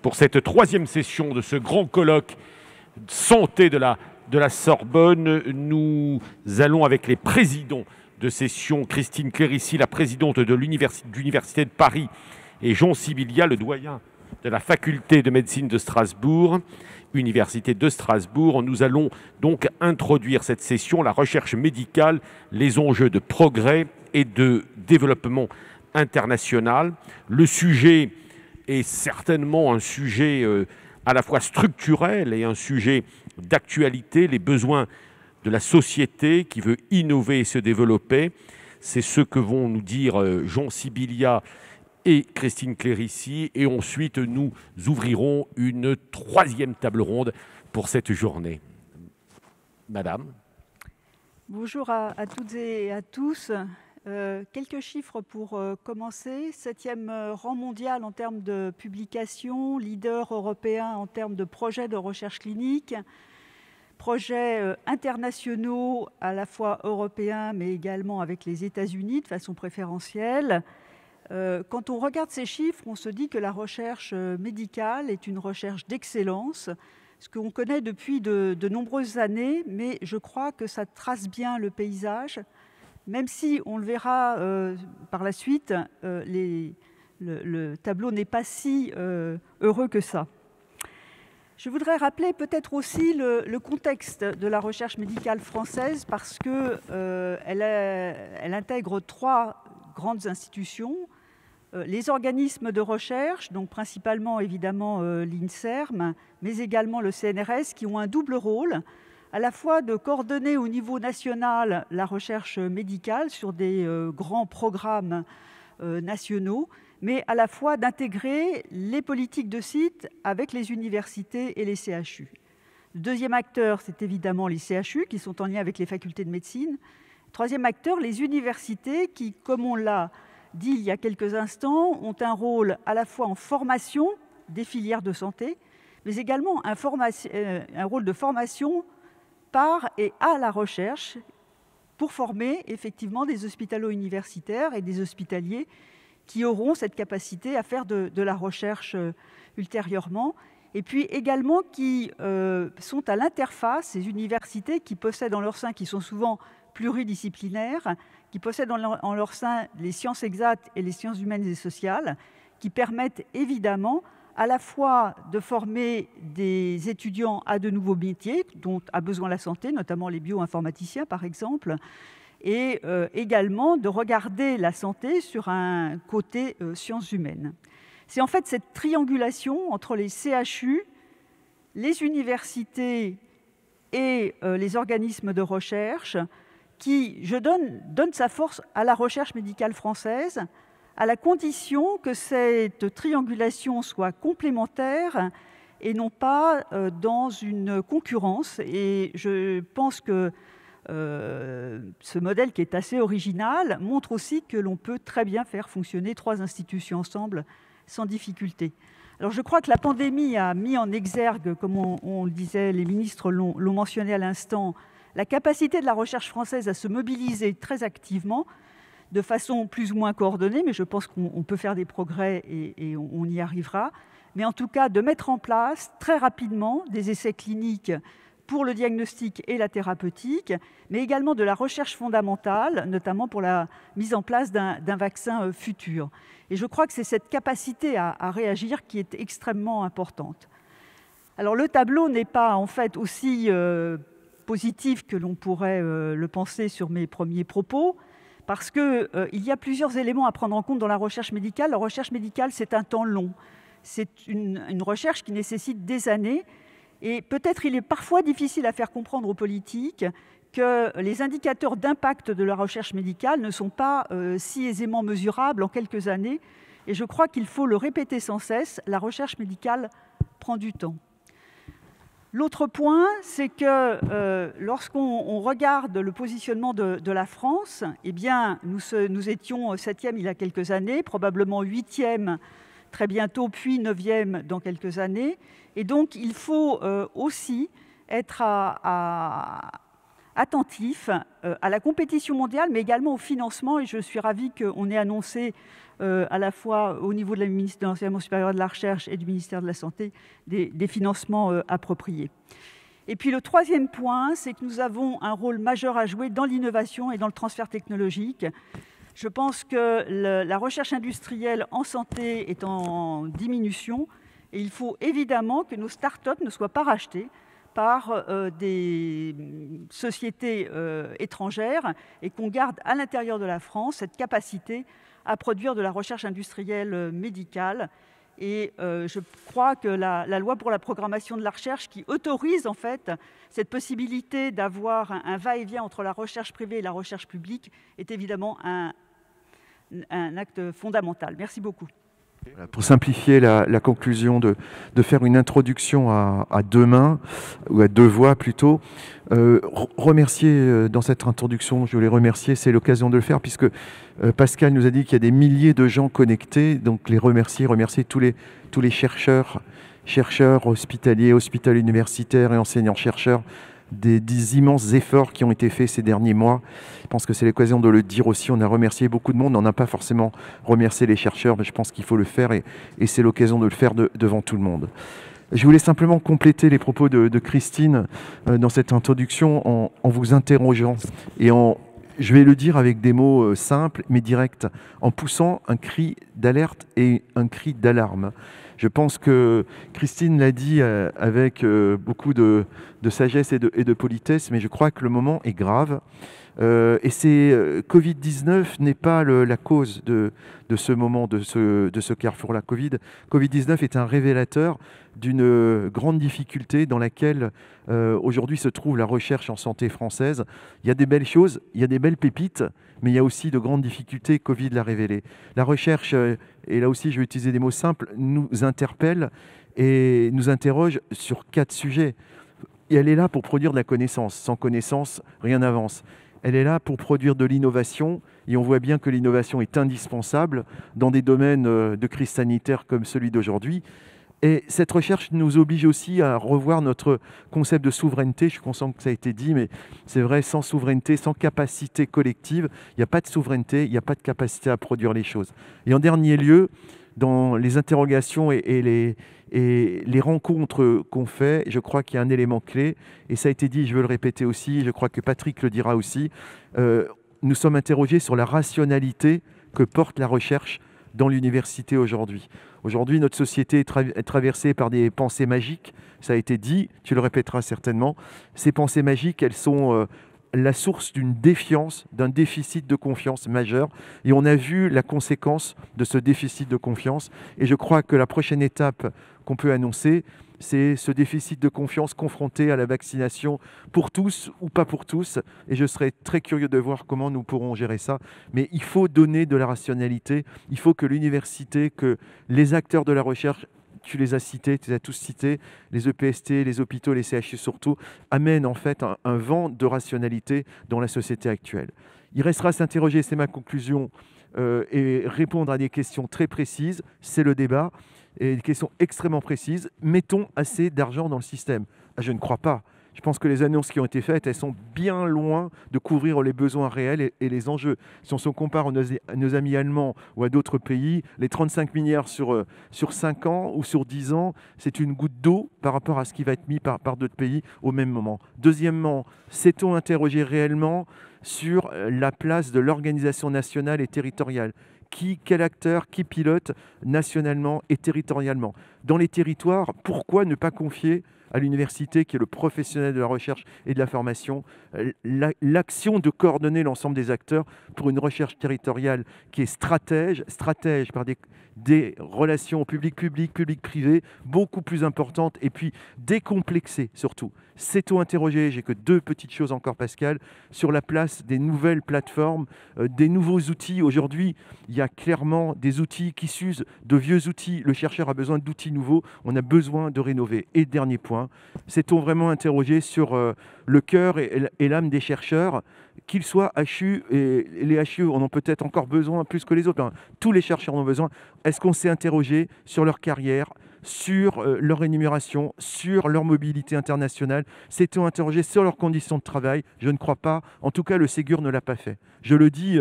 pour cette troisième session de ce grand colloque santé de la Sorbonne. Nous allons avec les présidents de session, Christine Clérici, la présidente de l'Université de Paris, et Jean Sibilia, le doyen de la faculté de médecine de Strasbourg, Université de Strasbourg. Nous allons donc introduire cette session, la recherche médicale, les enjeux de progrès et de développement international. Le sujet est certainement un sujet à la fois structurel et un sujet d'actualité, les besoins de la société qui veut innover et se développer. C'est ce que vont nous dire Jean Sibilia et Christine Clérici, et ensuite nous ouvrirons une troisième table ronde pour cette journée. Madame. Bonjour à toutes et à tous. Quelques chiffres pour commencer. 7e rang mondial en termes de publications, leader européen en termes de projets de recherche clinique, projets internationaux à la fois européens mais également avec les États-Unis de façon préférentielle. Quand on regarde ces chiffres, on se dit que la recherche médicale est une recherche d'excellence, ce qu'on connaît depuis de nombreuses années, mais je crois que ça trace bien le paysage, même si, on le verra par la suite, le tableau n'est pas si heureux que ça. Je voudrais rappeler peut-être aussi le contexte de la recherche médicale française, parce qu'elle intègre 3 grandes institutions, les organismes de recherche, donc principalement évidemment l'INSERM, mais également le CNRS, qui ont un double rôle, à la fois de coordonner au niveau national la recherche médicale sur des grands programmes nationaux, mais à la fois d'intégrer les politiques de site avec les universités et les CHU. Le deuxième acteur, c'est évidemment les CHU, qui sont en lien avec les facultés de médecine. Troisième acteur, les universités qui, comme on l'a dit il y a quelques instants, ont un rôle à la fois en formation des filières de santé, mais également un rôle de formation par et à la recherche pour former effectivement des hospitalo-universitaires et des hospitaliers qui auront cette capacité à faire de la recherche ultérieurement. Et puis également qui sont à l'interface, ces universités qui possèdent en leur sein, qui sont souvent pluridisciplinaires, qui possèdent en leur sein les sciences exactes et les sciences humaines et sociales, qui permettent évidemment à la fois de former des étudiants à de nouveaux métiers dont a besoin la santé, notamment les bioinformaticiens par exemple, et également de regarder la santé sur un côté sciences humaines. C'est en fait cette triangulation entre les CHU, les universités et les organismes de recherche qui, donne sa force à la recherche médicale française, à la condition que cette triangulation soit complémentaire et non pas dans une concurrence. Et je pense que ce modèle, qui est assez original, montre aussi que l'on peut très bien faire fonctionner 3 institutions ensemble sans difficulté. Alors je crois que la pandémie a mis en exergue, comme on le disait, les ministres l'ont mentionné à l'instant, la capacité de la recherche française à se mobiliser très activement, de façon plus ou moins coordonnée, mais je pense qu'on peut faire des progrès et on y arrivera. Mais en tout cas, de mettre en place très rapidement des essais cliniques pour le diagnostic et la thérapeutique, mais également de la recherche fondamentale, notamment pour la mise en place d'un vaccin futur. Et je crois que c'est cette capacité à réagir qui est extrêmement importante. Alors le tableau n'est pas en fait aussi positif que l'on pourrait le penser sur mes premiers propos, parce qu'il y a plusieurs éléments à prendre en compte dans la recherche médicale. La recherche médicale, c'est un temps long. C'est une recherche qui nécessite des années. Et peut-être il est parfois difficile à faire comprendre aux politiques que les indicateurs d'impact de la recherche médicale ne sont pas si aisément mesurables en quelques années. Et je crois qu'il faut le répéter sans cesse, la recherche médicale prend du temps. L'autre point, c'est que lorsqu'on regarde le positionnement de la France, eh bien, nous étions 7e il y a quelques années, probablement 8e très bientôt, puis 9e dans quelques années. Et donc, il faut aussi être à attentif à la compétition mondiale, mais également au financement. Et je suis ravie qu'on ait annoncé à la fois au niveau de la ministre de l'Enseignement supérieur et de la Recherche et du ministère de la Santé des financements appropriés. Et puis le troisième point, c'est que nous avons un rôle majeur à jouer dans l'innovation et dans le transfert technologique. Je pense que la recherche industrielle en santé est en diminution et il faut évidemment que nos start-up ne soient pas rachetées par des sociétés étrangères et qu'on garde à l'intérieur de la France cette capacité à produire de la recherche industrielle médicale. Et je crois que la loi pour la programmation de la recherche, qui autorise en fait cette possibilité d'avoir un va-et-vient entre la recherche privée et la recherche publique, est évidemment un acte fondamental. Merci beaucoup. Voilà, pour simplifier la conclusion, de faire une introduction à deux mains, ou à deux voix plutôt, remercier dans cette introduction, je voulais remercier, c'est l'occasion de le faire, puisque Pascal nous a dit qu'il y a des milliers de gens connectés, donc les remercier tous les chercheurs hospitaliers, universitaires et enseignants-chercheurs, des immenses efforts qui ont été faits ces derniers mois. Je pense que c'est l'occasion de le dire aussi. On a remercié beaucoup de monde. On n'a pas forcément remercié les chercheurs, mais je pense qu'il faut le faire et c'est l'occasion de le faire devant tout le monde. Je voulais simplement compléter les propos de Christine dans cette introduction en vous interrogeant et je vais le dire avec des mots simples mais directs, en poussant un cri d'alerte et un cri d'alarme. Je pense que Christine l'a dit avec beaucoup de sagesse et de politesse, mais je crois que le moment est grave. Et Covid-19 n'est pas la cause de ce moment, de ce carrefour-là. Covid-19 est un révélateur d'une grande difficulté dans laquelle aujourd'hui se trouve la recherche en santé française. Il y a des belles choses, il y a des belles pépites, mais il y a aussi de grandes difficultés. Covid l'a révélé. La recherche, et là aussi je vais utiliser des mots simples, nous interpelle et nous interroge sur 4 sujets. Et elle est là pour produire de la connaissance. Sans connaissance, rien n'avance. Elle est là pour produire de l'innovation, et on voit bien que l'innovation est indispensable dans des domaines de crise sanitaire comme celui d'aujourd'hui. Et cette recherche nous oblige aussi à revoir notre concept de souveraineté. Je suis conscient que ça a été dit, mais c'est vrai, sans souveraineté, sans capacité collective, il n'y a pas de souveraineté, il n'y a pas de capacité à produire les choses. Et en dernier lieu, dans les interrogations et les rencontres qu'on fait, je crois qu'il y a un élément clé, et ça a été dit, je veux le répéter aussi, je crois que Patrick le dira aussi, nous sommes interrogés sur la rationalité que porte la recherche dans l'université aujourd'hui. Aujourd'hui, notre société est traversée par des pensées magiques, ça a été dit, tu le répéteras certainement. Ces pensées magiques, elles sont la source d'une défiance, d'un déficit de confiance majeur, et on a vu la conséquence de ce déficit de confiance, et je crois que la prochaine étape qu'on peut annoncer, c'est ce déficit de confiance confronté à la vaccination pour tous ou pas pour tous, et je serais très curieux de voir comment nous pourrons gérer ça. Mais il faut donner de la rationalité, il faut que l'université, que les acteurs de la recherche, tu les as cités, tu les as tous cités, les EPST, les hôpitaux, les CHU surtout, amènent en fait un vent de rationalité dans la société actuelle. Il restera à s'interroger, c'est ma conclusion, et répondre à des questions très précises, c'est le débat, et des questions extrêmement précises. Mettons assez d'argent dans le système? Je ne crois pas. Je pense que les annonces qui ont été faites, elles sont bien loin de couvrir les besoins réels et les enjeux. Si on se compare à nos amis allemands ou à d'autres pays, les 35 milliards sur 5 ans ou sur 10 ans, c'est une goutte d'eau par rapport à ce qui va être mis par d'autres pays au même moment. Deuxièmement, s'est-on interrogé réellement sur la place de l'organisation nationale et territoriale? Quel acteur, qui pilote nationalement et territorialement? Dans les territoires, pourquoi ne pas confier à l'université, qui est le professionnel de la recherche et de la formation, l'action de coordonner l'ensemble des acteurs pour une recherche territoriale qui est stratège par des relations public-public, public-privé beaucoup plus importantes et puis décomplexées surtout. S'est-on interrogé, j'ai que 2 petites choses encore Pascal, sur la place des nouvelles plateformes, des nouveaux outils. Aujourd'hui, il y a clairement des outils qui s'usent, de vieux outils. Le chercheur a besoin d'outils nouveaux, on a besoin de rénover. Et dernier point, s'est-on vraiment interrogé sur le cœur et l'âme des chercheurs, qu'ils soient HU, et les HU en ont peut-être encore besoin plus que les autres, tous les chercheurs en ont besoin. Est-ce qu'on s'est interrogé sur leur carrière, sur leur rémunération, sur leur mobilité internationale, s'étant interrogés sur leurs conditions de travail. Je ne crois pas. En tout cas, le Ségur ne l'a pas fait. Je le dis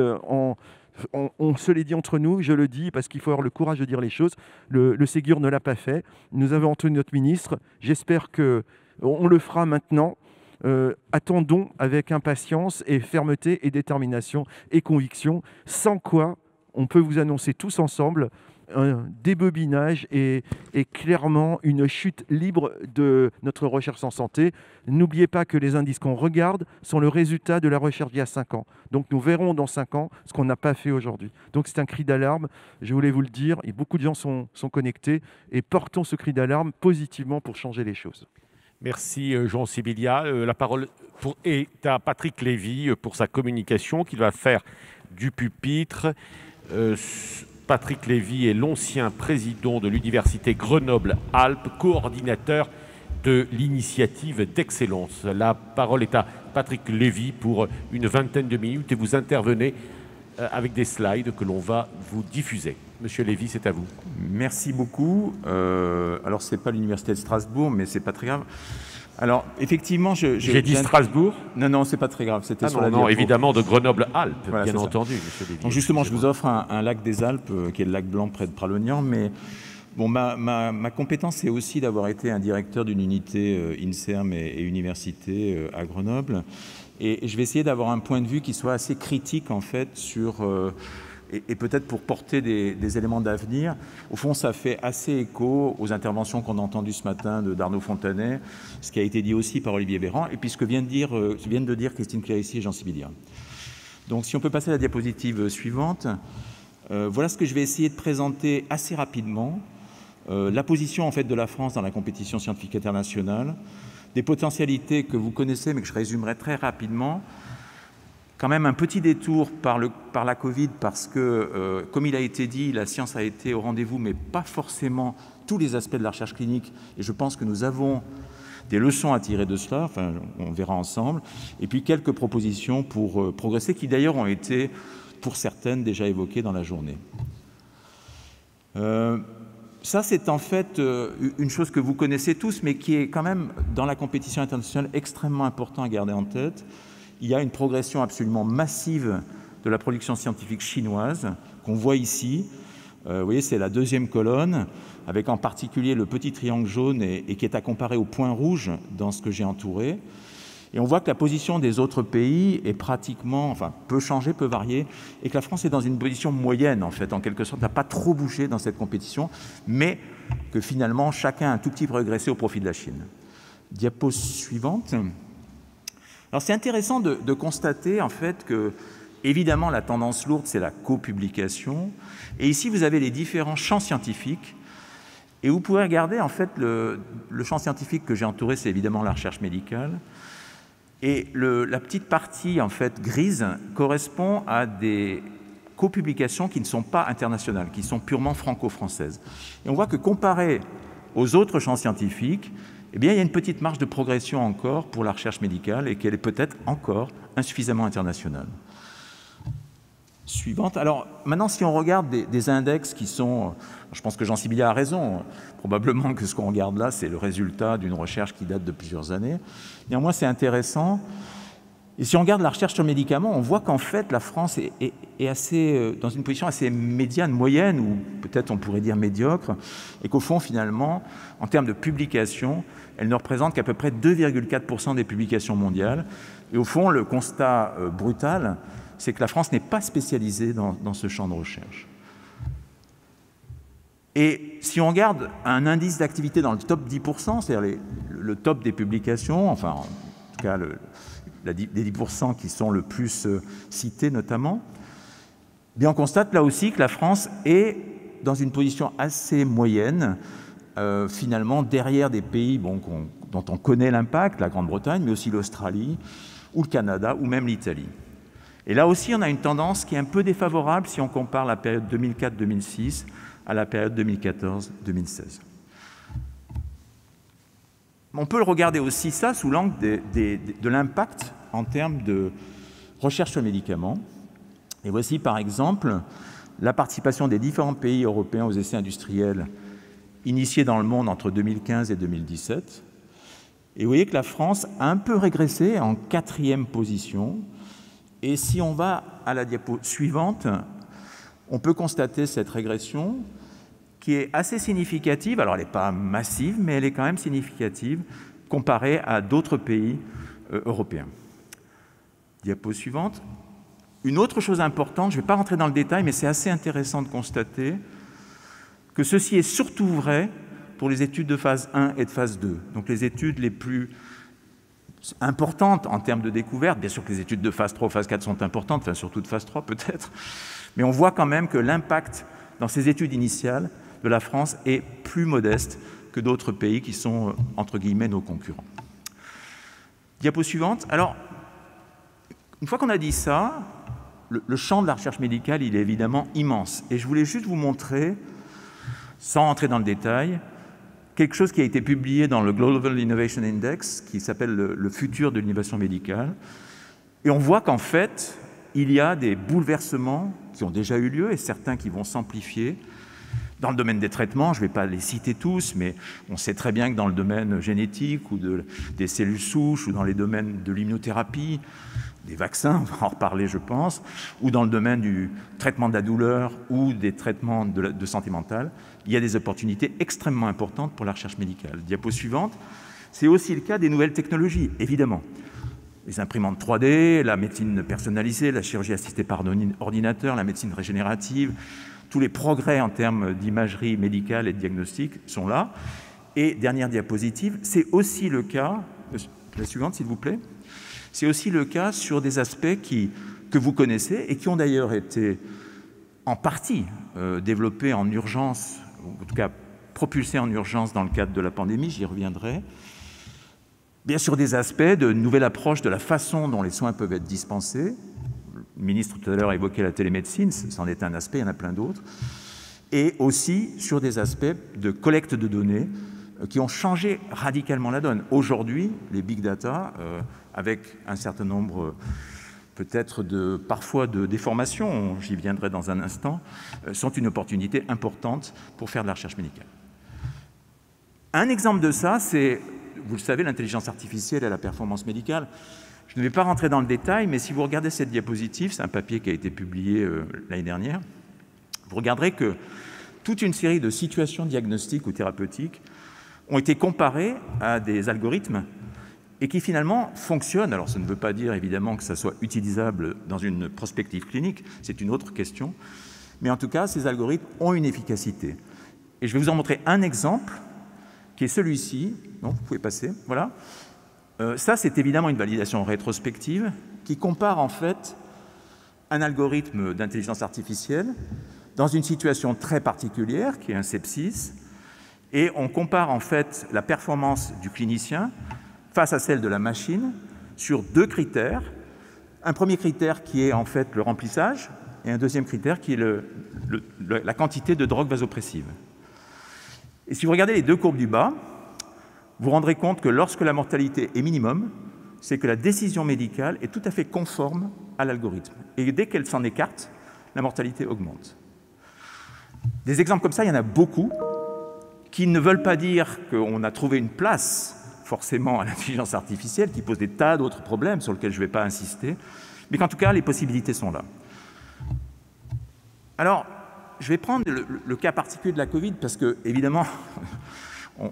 on se l'est dit entre nous, je le dis parce qu'il faut avoir le courage de dire les choses. Le Ségur ne l'a pas fait. Nous avons entendu notre ministre. J'espère qu'on le fera maintenant. Attendons avec impatience et fermeté et détermination et conviction, sans quoi on peut vous annoncer tous ensemble un débobinage et clairement une chute libre de notre recherche en santé. N'oubliez pas que les indices qu'on regarde sont le résultat de la recherche d'il y a 5 ans. Donc nous verrons dans 5 ans ce qu'on n'a pas fait aujourd'hui. Donc c'est un cri d'alarme, je voulais vous le dire, et beaucoup de gens sont connectés, et portons ce cri d'alarme positivement pour changer les choses. Merci Jean Sibilia. La parole est à Patrick Lévy pour sa communication qu'il va faire du pupitre. Patrick Lévy est l'ancien président de l'université Grenoble-Alpes, coordinateur de l'initiative d'excellence. La parole est à Patrick Lévy pour une vingtaine de minutes et vous intervenez avec des slides que l'on va vous diffuser. Monsieur Lévy, c'est à vous. Merci beaucoup. Alors, ce n'est pas l'université de Strasbourg, mais ce n'est pas très grave. Alors, effectivement, j'ai dit Strasbourg. Non, c'est pas très grave. C'était sur la non, évidemment, de Grenoble-Alpes, voilà, bien entendu, monsieur Lévy. Donc, justement, je vous offre un lac des Alpes, qui est le lac Blanc près de Pralognan, mais bon, ma compétence, c'est aussi d'avoir été un directeur d'une unité INSERM et université à Grenoble. Et je vais essayer d'avoir un point de vue qui soit assez critique, en fait, sur... Et peut-être pour porter des éléments d'avenir. Au fond, ça fait assez écho aux interventions qu'on a entendues ce matin d'Arnaud Fontanet, ce qui a été dit aussi par Olivier Véran, et puis ce que viennent de dire Christine Clérici et Jean Sibilia. Donc, si on peut passer à la diapositive suivante, voilà ce que je vais essayer de présenter assez rapidement. La position, en fait, de la France dans la compétition scientifique internationale, des potentialités que vous connaissez, mais que je résumerai très rapidement. Quand même un petit détour par la Covid parce que, comme il a été dit, la science a été au rendez-vous, mais pas forcément tous les aspects de la recherche clinique. Et je pense que nous avons des leçons à tirer de cela, enfin, on verra ensemble. Et puis quelques propositions pour progresser, qui d'ailleurs ont été, pour certaines, déjà évoquées dans la journée. Ça, c'est en fait une chose que vous connaissez tous, mais qui est quand même, dans la compétition internationale, extrêmement important à garder en tête. Il y a une progression absolument massive de la production scientifique chinoise qu'on voit ici. Vous voyez, c'est la deuxième colonne, avec en particulier le petit triangle jaune et qui est à comparer au point rouge dans ce que j'ai entouré. Et on voit que la position des autres pays est pratiquement, enfin, peut changer, peut varier, et que la France est dans une position moyenne, en fait, en quelque sorte, n'a pas trop bougé dans cette compétition, mais que finalement, chacun a un tout petit peu régressé au profit de la Chine. Diapo suivante. Alors, c'est intéressant de constater, en fait, que, évidemment, la tendance lourde, c'est la copublication. Et ici, vous avez les différents champs scientifiques. Et vous pouvez regarder, en fait, le champ scientifique que j'ai entouré, c'est évidemment la recherche médicale. Et la petite partie, en fait, grise, correspond à des copublications qui ne sont pas internationales, qui sont purement franco-françaises. Et on voit que, comparé aux autres champs scientifiques, eh bien, il y a une petite marge de progression encore pour la recherche médicale et qu'elle est peut-être encore insuffisamment internationale. Suivante. Alors, maintenant, si on regarde des index qui sont... Je pense que Jean Sibilia a raison. Probablement que ce qu'on regarde là, c'est le résultat d'une recherche qui date de plusieurs années. Néanmoins, c'est intéressant. Et si on regarde la recherche sur médicaments, on voit qu'en fait, la France est assez, dans une position assez médiane, moyenne, ou peut-être on pourrait dire médiocre, et qu'au fond, finalement, en termes de publications, elle ne représente qu'à peu près 2,4% des publications mondiales. Et au fond, le constat brutal, c'est que la France n'est pas spécialisée dans ce champ de recherche. Et si on regarde un indice d'activité dans le top 10%, c'est-à-dire le top des publications, enfin, en tout cas, les 10% qui sont le plus cités notamment, bien on constate là aussi que la France est dans une position assez moyenne, finalement derrière des pays dont on connaît l'impact, la Grande-Bretagne, mais aussi l'Australie, ou le Canada, ou même l'Italie. Et là aussi, on a une tendance qui est un peu défavorable si on compare la période 2004-2006 à la période 2014-2016. On peut le regarder aussi, ça, sous l'angle de l'impact en termes de recherche sur médicaments. Et voici, par exemple, la participation des différents pays européens aux essais industriels initiée dans le monde entre 2015 et 2017. Et vous voyez que la France a un peu régressé en 4e position. Et si on va à la diapo suivante, on peut constater cette régression qui est assez significative. Alors, elle n'est pas massive, mais elle est quand même significative comparée à d'autres pays européens. Diapo suivante. Une autre chose importante, je ne vais pas rentrer dans le détail, mais c'est assez intéressant de constater que ceci est surtout vrai pour les études de phase 1 et de phase 2, donc les études les plus importantes en termes de découverte. Bien sûr que les études de phase 3 ou phase 4 sont importantes, enfin surtout de phase 3 peut-être, mais on voit quand même que l'impact dans ces études initiales de la France est plus modeste que d'autres pays qui sont, entre guillemets, nos concurrents. Diapo suivante. Alors, une fois qu'on a dit ça, le champ de la recherche médicale, il est évidemment immense. Et je voulais juste vous montrer, sans rentrer dans le détail, quelque chose qui a été publié dans le Global Innovation Index, qui s'appelle le futur de l'innovation médicale. Et on voit qu'en fait, il y a des bouleversements qui ont déjà eu lieu et certains qui vont s'amplifier. Dans le domaine des traitements, je ne vais pas les citer tous, mais on sait très bien que dans le domaine génétique ou des cellules souches ou dans les domaines de l'immunothérapie, des vaccins, on va en reparler je pense, ou dans le domaine du traitement de la douleur ou des traitements de santé mentale, il y a des opportunités extrêmement importantes pour la recherche médicale. Diapo suivante, c'est aussi le cas des nouvelles technologies, évidemment. Les imprimantes 3D, la médecine personnalisée, la chirurgie assistée par ordinateur, la médecine régénérative, tous les progrès en termes d'imagerie médicale et de diagnostic sont là. Et dernière diapositive, c'est aussi le cas, la suivante s'il vous plaît, c'est aussi le cas sur des aspects que vous connaissez et qui ont d'ailleurs été en partie développés en urgence, ou en tout cas propulsés en urgence dans le cadre de la pandémie, j'y reviendrai. Bien sûr, des aspects de nouvelle approche de la façon dont les soins peuvent être dispensés. Le ministre tout à l'heure a évoqué la télémédecine, c'en est un aspect, il y en a plein d'autres. Et aussi sur des aspects de collecte de données qui ont changé radicalement la donne. Aujourd'hui, les big data, avec un certain nombre peut-être parfois de déformations, j'y viendrai dans un instant, sont une opportunité importante pour faire de la recherche médicale. Un exemple de ça, c'est, vous le savez, l'intelligence artificielle et la performance médicale. Je ne vais pas rentrer dans le détail, mais si vous regardez cette diapositive, c'est un papier qui a été publié l'année dernière, vous regarderez que toute une série de situations diagnostiques ou thérapeutiques ont été comparées à des algorithmes et qui finalement fonctionnent. Alors ça ne veut pas dire évidemment que ça soit utilisable dans une prospective clinique, c'est une autre question, mais en tout cas ces algorithmes ont une efficacité. Et je vais vous en montrer un exemple qui est celui-ci. Non, vous pouvez passer, voilà. Ça, c'est évidemment une validation rétrospective qui compare en fait un algorithme d'intelligence artificielle dans une situation très particulière, qui est un sepsis, et on compare en fait la performance du clinicien face à celle de la machine sur 2 critères. Un premier critère qui est en fait le remplissage, et un deuxième critère qui est la quantité de drogue vasopressive. Et si vous regardez les 2 courbes du bas, vous vous rendrez compte que lorsque la mortalité est minimum, c'est que la décision médicale est tout à fait conforme à l'algorithme. Et dès qu'elle s'en écarte, la mortalité augmente. Des exemples comme ça, il y en a beaucoup, qui ne veulent pas dire qu'on a trouvé une place forcément à l'intelligence artificielle, qui pose des tas d'autres problèmes sur lesquels je ne vais pas insister, mais qu'en tout cas, les possibilités sont là. Alors, je vais prendre le cas particulier de la Covid, parce que, évidemment,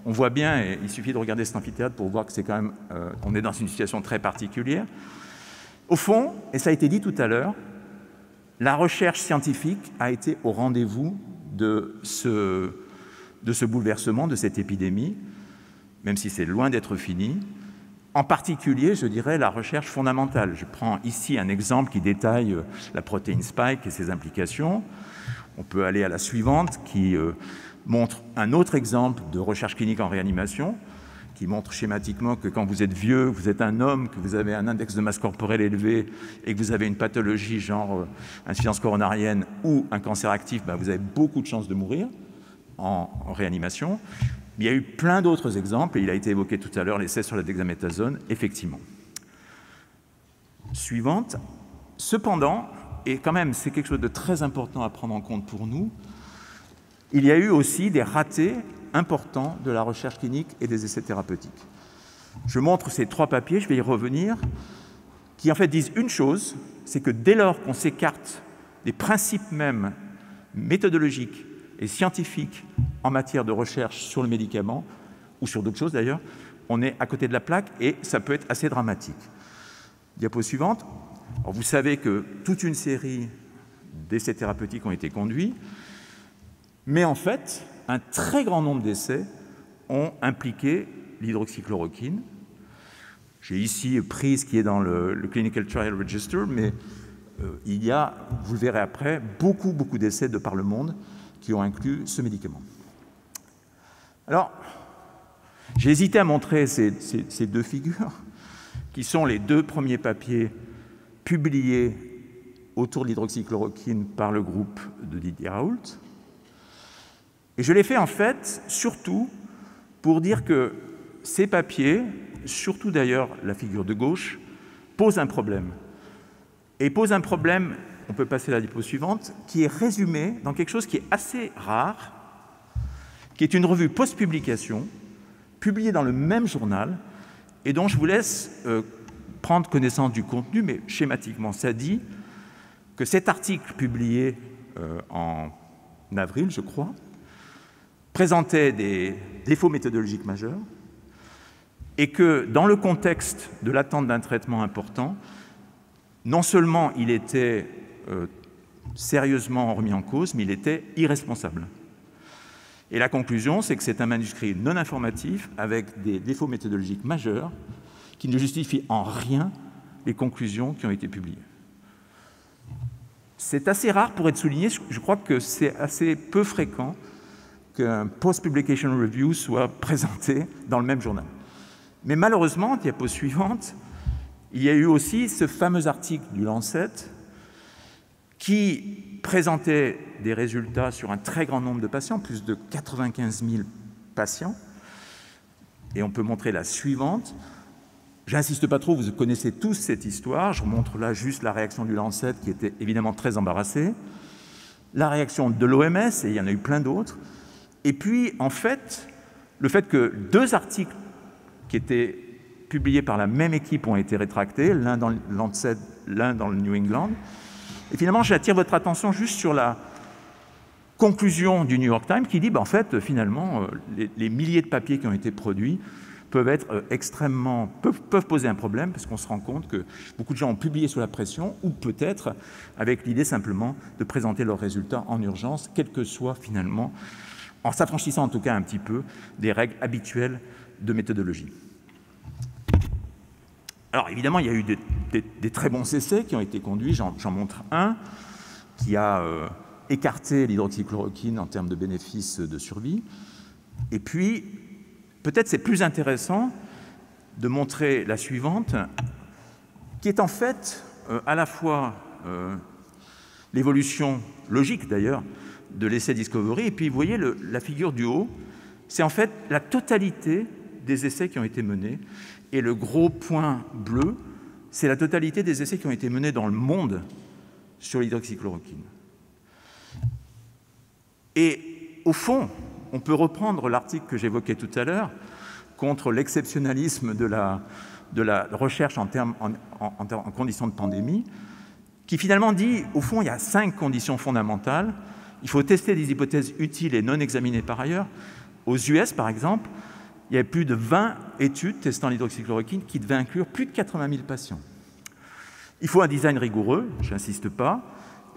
on voit bien, et il suffit de regarder cet amphithéâtre pour voir que c'est quand même, on est dans une situation très particulière. Au fond, et ça a été dit tout à l'heure, la recherche scientifique a été au rendez-vous de ce bouleversement, de cette épidémie, même si c'est loin d'être fini. En particulier, je dirais, la recherche fondamentale. Je prends ici un exemple qui détaille la protéine spike et ses implications. On peut aller à la suivante, qui montre un autre exemple de recherche clinique en réanimation, qui montre schématiquement que quand vous êtes vieux, vous êtes un homme, que vous avez un index de masse corporelle élevé et que vous avez une pathologie genre insuffisance coronarienne ou un cancer actif, vous avez beaucoup de chances de mourir en réanimation. Il y a eu plein d'autres exemples, et il a été évoqué tout à l'heure, l'essai sur la dexaméthasone, effectivement. Suivante. Cependant, et quand même c'est quelque chose de très important à prendre en compte pour nous, il y a eu aussi des ratés important de la recherche clinique et des essais thérapeutiques. Je montre ces 3 papiers, je vais y revenir, qui en fait disent une chose, c'est que dès lors qu'on s'écarte des principes même méthodologiques et scientifiques en matière de recherche sur le médicament, ou sur d'autres choses d'ailleurs, on est à côté de la plaque et ça peut être assez dramatique. Diapo suivante. Alors vous savez que toute une série d'essais thérapeutiques ont été conduits, mais en fait, un très grand nombre d'essais ont impliqué l'hydroxychloroquine. J'ai ici pris ce qui est dans le Clinical Trial Register, mais il y a, vous le verrez après, beaucoup d'essais de par le monde qui ont inclus ce médicament. Alors, j'ai hésité à montrer ces 2 figures, qui sont les 2 premiers papiers publiés autour de l'hydroxychloroquine par le groupe de Didier Raoult. Et je l'ai fait en fait surtout pour dire que ces papiers, surtout d'ailleurs la figure de gauche, posent un problème. Et posent un problème, on peut passer à la diapo suivante, qui est résumé dans quelque chose qui est assez rare, qui est une revue post-publication, publiée dans le même journal, et dont je vous laisse prendre connaissance du contenu, mais schématiquement, ça dit que cet article publié en avril, je crois, présentait des défauts méthodologiques majeurs et que, dans le contexte de l'attente d'un traitement important, non seulement il était sérieusement remis en cause, mais il était irresponsable. Et la conclusion, c'est que c'est un manuscrit non informatif avec des défauts méthodologiques majeurs qui ne justifient en rien les conclusions qui ont été publiées. C'est assez rare pour être souligné, je crois que c'est assez peu fréquent qu'un post-publication review soit présenté dans le même journal. Mais malheureusement, diapo suivante, il y a eu aussi ce fameux article du Lancet qui présentait des résultats sur un très grand nombre de patients, plus de 95 000 patients. Et on peut montrer la suivante. J'insiste pas trop, vous connaissez tous cette histoire. Je montre là juste la réaction du Lancet qui était évidemment très embarrassée. La réaction de l'OMS, et il y en a eu plein d'autres. Et puis, en fait, le fait que 2 articles qui étaient publiés par la même équipe ont été rétractés, l'un dans le Lancet, l'un dans le New England. Et finalement, j'attire votre attention juste sur la conclusion du New York Times qui dit, en fait, finalement, les milliers de papiers qui ont été produits peuvent être peuvent poser un problème parce qu'on se rend compte que beaucoup de gens ont publié sous la pression ou peut-être avec l'idée simplement de présenter leurs résultats en urgence, quel que soit finalement, en s'affranchissant en tout cas un petit peu des règles habituelles de méthodologie. Alors évidemment, il y a eu des très bons essais qui ont été conduits. J'en montre un qui a écarté l'hydroxychloroquine en termes de bénéfices de survie. Et puis, peut-être c'est plus intéressant de montrer la suivante, qui est en fait à la fois l'évolution logique d'ailleurs de l'essai Discovery, et puis vous voyez la figure du haut, c'est en fait la totalité des essais qui ont été menés, et le gros point bleu, c'est la totalité des essais qui ont été menés dans le monde sur l'hydroxychloroquine. Et au fond, on peut reprendre l'article que j'évoquais tout à l'heure contre l'exceptionnalisme de la recherche en conditions de pandémie, qui finalement dit, au fond, il y a 5 conditions fondamentales. Il faut tester des hypothèses utiles et non examinées par ailleurs. Aux US, par exemple, il y avait plus de 20 études testant l'hydroxychloroquine qui devaient inclure plus de 80 000 patients. Il faut un design rigoureux, je n'insiste pas.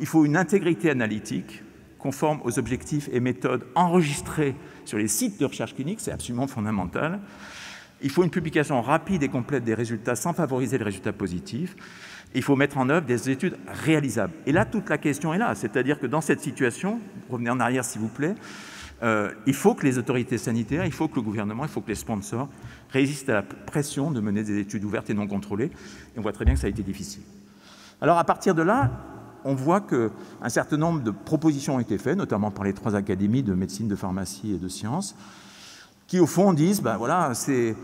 Il faut une intégrité analytique conforme aux objectifs et méthodes enregistrés sur les sites de recherche clinique, c'est absolument fondamental. Il faut une publication rapide et complète des résultats sans favoriser les résultats positifs. Il faut mettre en œuvre des études réalisables. Et là, toute la question est là, c'est-à-dire que dans cette situation, revenez en arrière s'il vous plaît, il faut que les autorités sanitaires, il faut que le gouvernement, il faut que les sponsors résistent à la pression de mener des études ouvertes et non contrôlées. Et on voit très bien que ça a été difficile. Alors à partir de là, on voit qu'un certain nombre de propositions ont été faites, notamment par les 3 académies de médecine, de pharmacie et de sciences, qui au fond disent, voilà, c'est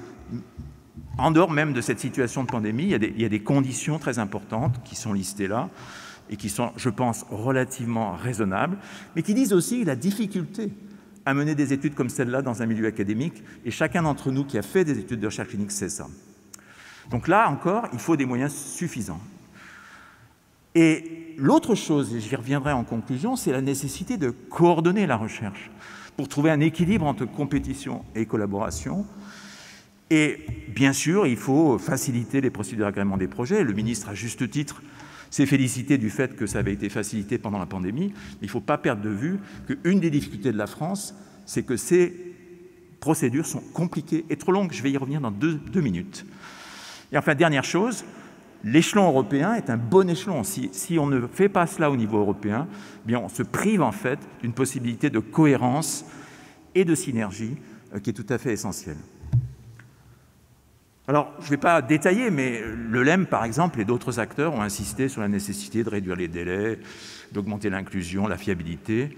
en dehors même de cette situation de pandémie, il y a des conditions très importantes qui sont listées là et qui sont, je pense, relativement raisonnables, mais qui disent aussi la difficulté à mener des études comme celle-là dans un milieu académique, et chacun d'entre nous qui a fait des études de recherche clinique sait ça. Donc là encore, il faut des moyens suffisants. Et l'autre chose, et j'y reviendrai en conclusion, c'est la nécessité de coordonner la recherche pour trouver un équilibre entre compétition et collaboration. Et bien sûr, il faut faciliter les procédures d'agrément des projets. Le ministre, à juste titre, s'est félicité du fait que ça avait été facilité pendant la pandémie. Il ne faut pas perdre de vue qu'une des difficultés de la France, c'est que ces procédures sont compliquées et trop longues. Je vais y revenir dans deux minutes. Et enfin, dernière chose, l'échelon européen est un bon échelon. Si on ne fait pas cela au niveau européen, eh bien on se prive en fait d'une possibilité de cohérence et de synergie qui est tout à fait essentielle. Alors, je ne vais pas détailler, mais le LEM, par exemple, et d'autres acteurs ont insisté sur la nécessité de réduire les délais, d'augmenter l'inclusion, la fiabilité.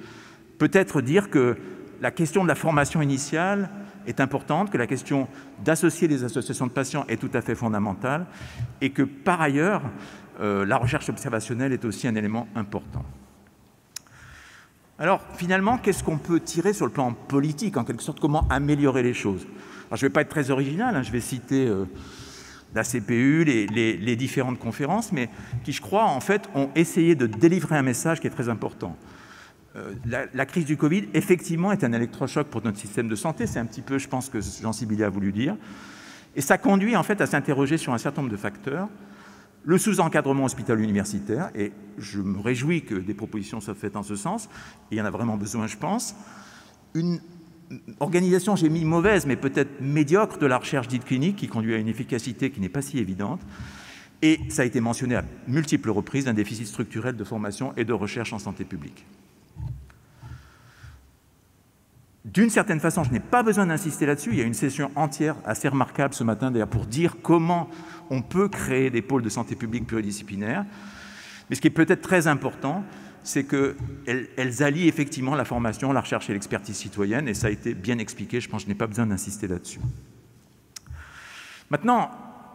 Peut-être dire que la question de la formation initiale est importante, que la question d'associer les associations de patients est tout à fait fondamentale, et que, par ailleurs, la recherche observationnelle est aussi un élément important. Alors, finalement, qu'est-ce qu'on peut tirer sur le plan politique, en quelque sorte, comment améliorer les choses ? Alors, je ne vais pas être très original, je vais citer la CPU, les différentes conférences, mais qui, je crois, en fait, ont essayé de délivrer un message qui est très important. La crise du Covid, effectivement, est un électrochoc pour notre système de santé. C'est un petit peu, je pense, que Jean Sibilla a voulu dire. Et ça conduit, en fait, à s'interroger sur un certain nombre de facteurs. Le sous-encadrement hospitalo-universitaire, et je me réjouis que des propositions soient faites en ce sens, et il y en a vraiment besoin, je pense. Une organisation, j'ai mis mauvaise, mais peut-être médiocre, de la recherche dite clinique, qui conduit à une efficacité qui n'est pas si évidente. Et ça a été mentionné à multiples reprises, un déficit structurel de formation et de recherche en santé publique. D'une certaine façon, je n'ai pas besoin d'insister là-dessus. Il y a une session entière assez remarquable ce matin, d'ailleurs, pour dire comment on peut créer des pôles de santé publique pluridisciplinaires. Mais ce qui est peut-être très important, c'est qu'elles allient effectivement la formation, la recherche et l'expertise citoyenne, et ça a été bien expliqué, je pense que je n'ai pas besoin d'insister là-dessus. Maintenant,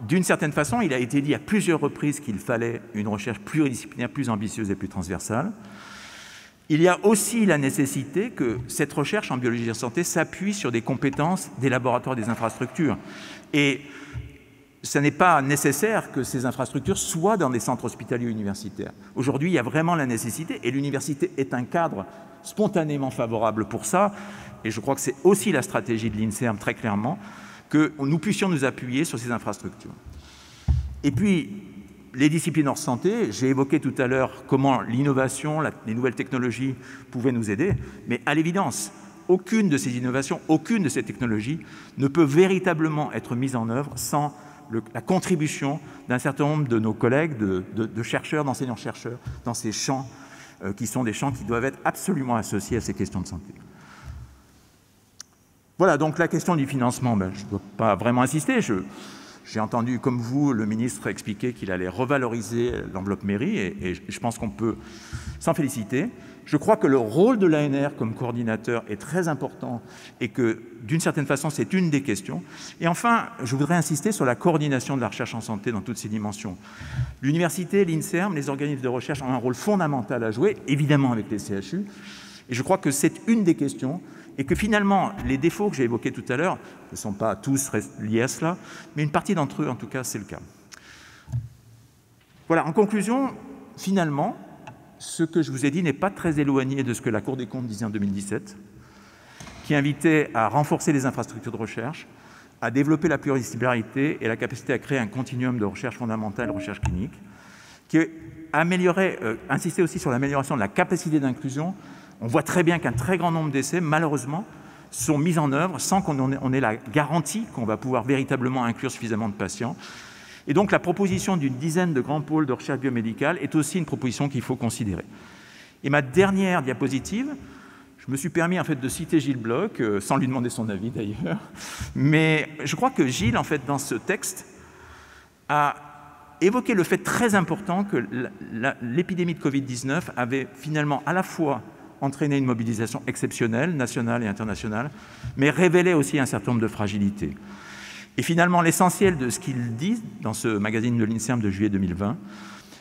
d'une certaine façon, il a été dit à plusieurs reprises qu'il fallait une recherche pluridisciplinaire, plus ambitieuse et plus transversale. Il y a aussi la nécessité que cette recherche en biologie de santé s'appuie sur des compétences des laboratoires et des infrastructures. Et ce n'est pas nécessaire que ces infrastructures soient dans des centres hospitaliers universitaires. Aujourd'hui, il y a vraiment la nécessité, et l'université est un cadre spontanément favorable pour ça. Et je crois que c'est aussi la stratégie de l'INSERM, très clairement, que nous puissions nous appuyer sur ces infrastructures. Et puis, les disciplines hors santé, j'ai évoqué tout à l'heure comment l'innovation, les nouvelles technologies pouvaient nous aider, mais à l'évidence, aucune de ces innovations, aucune de ces technologies ne peut véritablement être mise en œuvre sans la contribution d'un certain nombre de nos collègues, de chercheurs, d'enseignants-chercheurs, dans ces champs qui sont des champs qui doivent être absolument associés à ces questions de santé. Voilà, donc la question du financement, je ne dois pas vraiment insister. J'ai entendu, comme vous, le ministre expliquer qu'il allait revaloriser l'enveloppe mairie, et je pense qu'on peut s'en féliciter. Je crois que le rôle de l'ANR comme coordinateur est très important et que, d'une certaine façon, c'est une des questions. Et enfin, je voudrais insister sur la coordination de la recherche en santé dans toutes ses dimensions. L'université, l'INSERM, les organismes de recherche ont un rôle fondamental à jouer, évidemment avec les CHU, et je crois que c'est une des questions, et que finalement, les défauts que j'ai évoqués tout à l'heure ne sont pas tous liés à cela, mais une partie d'entre eux, en tout cas, c'est le cas. Voilà, en conclusion, finalement, ce que je vous ai dit n'est pas très éloigné de ce que la Cour des comptes disait en 2017, qui invitait à renforcer les infrastructures de recherche, à développer la pluridisciplinarité et la capacité à créer un continuum de recherche fondamentale et recherche clinique, qui insistait aussi sur l'amélioration de la capacité d'inclusion. On voit très bien qu'un très grand nombre d'essais, malheureusement, sont mis en œuvre sans qu'on ait la garantie qu'on va pouvoir véritablement inclure suffisamment de patients. Et donc la proposition d'une dizaine de grands pôles de recherche biomédicale est aussi une proposition qu'il faut considérer. Et ma dernière diapositive, je me suis permis en fait de citer Gilles Bloch, sans lui demander son avis d'ailleurs, mais je crois que Gilles, en fait, dans ce texte, a évoqué le fait très important que l'épidémie de Covid-19 avait finalement à la fois entraîné une mobilisation exceptionnelle, nationale et internationale, mais révélait aussi un certain nombre de fragilités. Et finalement, l'essentiel de ce qu'il dit dans ce magazine de l'INSERM de juillet 2020,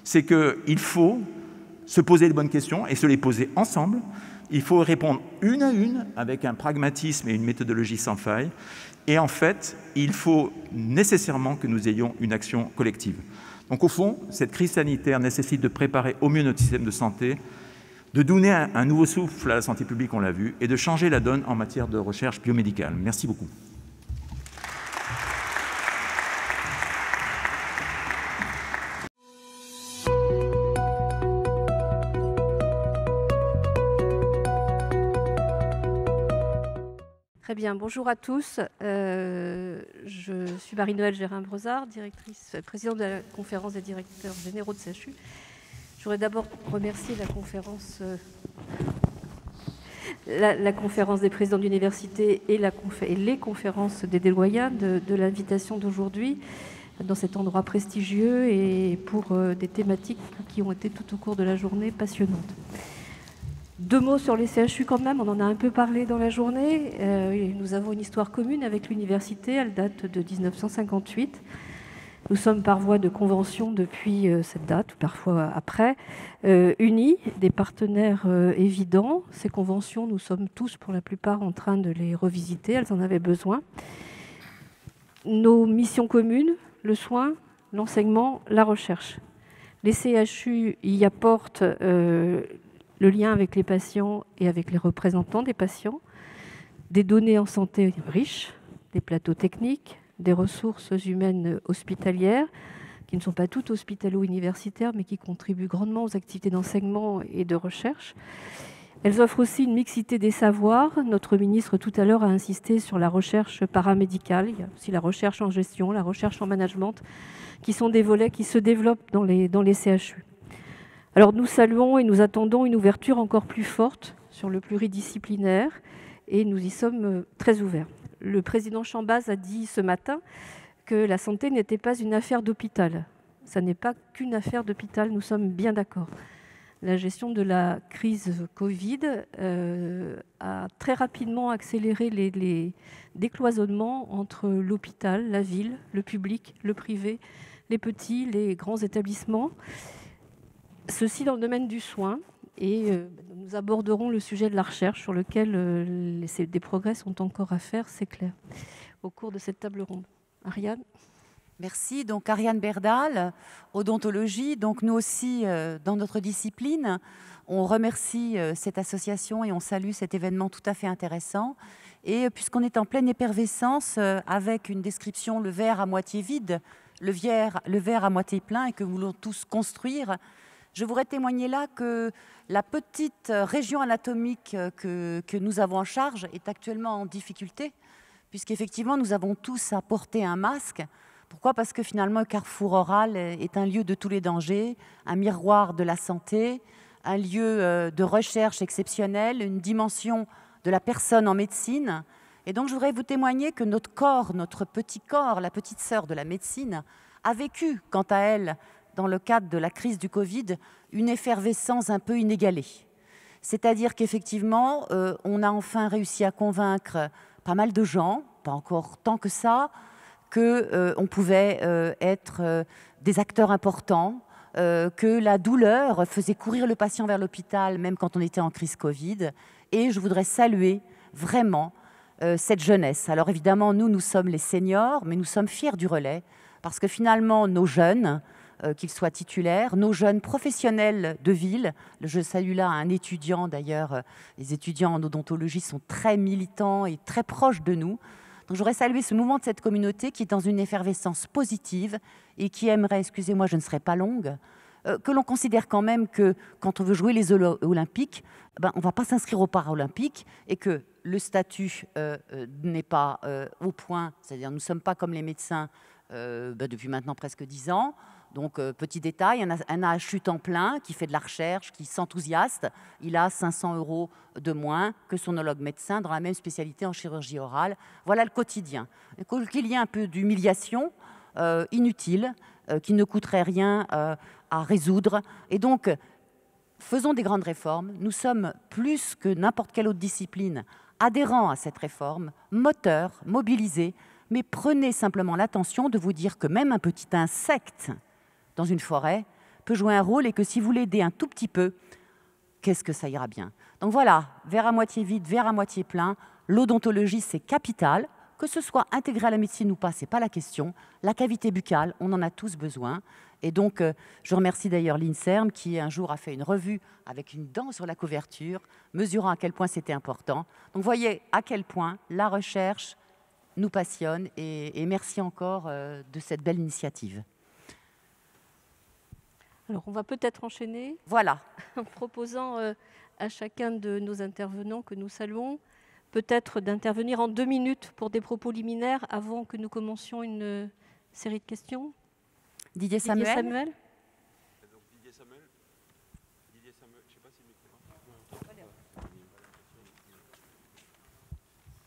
c'est qu'il faut se poser les bonnes questions et se les poser ensemble. Il faut répondre une à une avec un pragmatisme et une méthodologie sans faille. Et en fait, il faut nécessairement que nous ayons une action collective. Donc au fond, cette crise sanitaire nécessite de préparer au mieux notre système de santé, de donner un nouveau souffle à la santé publique, on l'a vu, et de changer la donne en matière de recherche biomédicale. Merci beaucoup. Très bien, bonjour à tous. Je suis Marie-Noëlle Gérin-Brezard, présidente de la conférence des directeurs généraux de CHU. Je voudrais d'abord remercier la conférence des présidents d'université et les conférences des doyens de l'invitation d'aujourd'hui dans cet endroit prestigieux et pour des thématiques qui ont été tout au cours de la journée passionnantes. 2 mots sur les CHU quand même, on en a un peu parlé dans la journée. Nous avons une histoire commune avec l'université, elle date de 1958. Nous sommes par voie de convention depuis cette date, ou parfois après, unis, des partenaires évidents. Ces conventions, nous sommes tous pour la plupart en train de les revisiter, elles en avaient besoin. Nos missions communes, le soin, l'enseignement, la recherche. Les CHU y apportent le lien avec les patients et avec les représentants des patients, des données en santé riches, des plateaux techniques, des ressources humaines hospitalières, qui ne sont pas toutes hospitalo-universitaires, mais qui contribuent grandement aux activités d'enseignement et de recherche. Elles offrent aussi une mixité des savoirs. Notre ministre, tout à l'heure, a insisté sur la recherche paramédicale. Il y a aussi la recherche en gestion, la recherche en management, qui sont des volets qui se développent dans les CHU. Alors nous saluons et nous attendons une ouverture encore plus forte sur le pluridisciplinaire et nous y sommes très ouverts. Le président Chambaz a dit ce matin que la santé n'était pas une affaire d'hôpital. Ça n'est pas qu'une affaire d'hôpital, nous sommes bien d'accord. La gestion de la crise Covid a très rapidement accéléré les décloisonnements entre l'hôpital, la ville, le public, le privé, les petits, les grands établissements. Ceci dans le domaine du soin, et nous aborderons le sujet de la recherche sur lequel des progrès sont encore à faire, c'est clair, au cours de cette table ronde. Ariane ? Merci. Donc Ariane Berdal, odontologie. Donc nous aussi, dans notre discipline, on remercie cette association et on salue cet événement tout à fait intéressant. Et puisqu'on est en pleine effervescence, avec une description le verre à moitié vide, le verre à moitié plein, et que nous voulons tous construire, je voudrais témoigner là que la petite région anatomique que nous avons en charge est actuellement en difficulté, puisqu'effectivement, nous avons tous à porter un masque. Pourquoi ? Parce que finalement, le carrefour oral est un lieu de tous les dangers, un miroir de la santé, un lieu de recherche exceptionnelle, une dimension de la personne en médecine. Et donc, je voudrais vous témoigner que notre corps, notre petit corps, la petite sœur de la médecine, a vécu, quant à elle, dans le cadre de la crise du Covid, une effervescence un peu inégalée. C'est-à-dire qu'effectivement, on a enfin réussi à convaincre pas mal de gens, pas encore tant que ça, qu'on pouvait être des acteurs importants, que la douleur faisait courir le patient vers l'hôpital, même quand on était en crise Covid. Et je voudrais saluer vraiment cette jeunesse. Alors évidemment, nous sommes les seniors, mais nous sommes fiers du relais, parce que finalement, nos jeunes, qu'ils soient titulaires, nos jeunes professionnels de ville. Je salue là un étudiant d'ailleurs, les étudiants en odontologie sont très militants et très proches de nous. Donc j'aurais salué ce mouvement de cette communauté qui est dans une effervescence positive et qui aimerait, excusez-moi, je ne serai pas longue, que l'on considère quand même que quand on veut jouer les Olympiques, on ne va pas s'inscrire aux Paralympiques et que le statut n'est pas au point, c'est-à-dire nous ne sommes pas comme les médecins depuis maintenant presque 10 ans. Donc, petit détail, un AHU temps plein qui fait de la recherche, qui s'enthousiaste, il a 500 € de moins que son homologue médecin dans la même spécialité en chirurgie orale. Voilà le quotidien. Qu'il y ait un peu d'humiliation inutile, qui ne coûterait rien à résoudre. Et donc, faisons des grandes réformes. Nous sommes plus que n'importe quelle autre discipline adhérents à cette réforme, moteurs, mobilisés, mais prenez simplement l'attention de vous dire que même un petit insecte dans une forêt peut jouer un rôle et que si vous l'aidez un tout petit peu, qu'est-ce que ça ira bien. Donc voilà, verre à moitié vide, verre à moitié plein, l'odontologie c'est capital, que ce soit intégré à la médecine ou pas, c'est pas la question. La cavité buccale, on en a tous besoin. Et donc, je remercie d'ailleurs l'INSERM qui un jour a fait une revue avec une dent sur la couverture, mesurant à quel point c'était important. Donc, voyez à quel point la recherche nous passionne et merci encore de cette belle initiative. Alors, on va peut-être enchaîner. Voilà. En proposant à chacun de nos intervenants que nous saluons, peut-être d'intervenir en 2 minutes pour des propos liminaires avant que nous commencions une série de questions. Didier Samuel. Didier Samuel, je sais pas si le micro.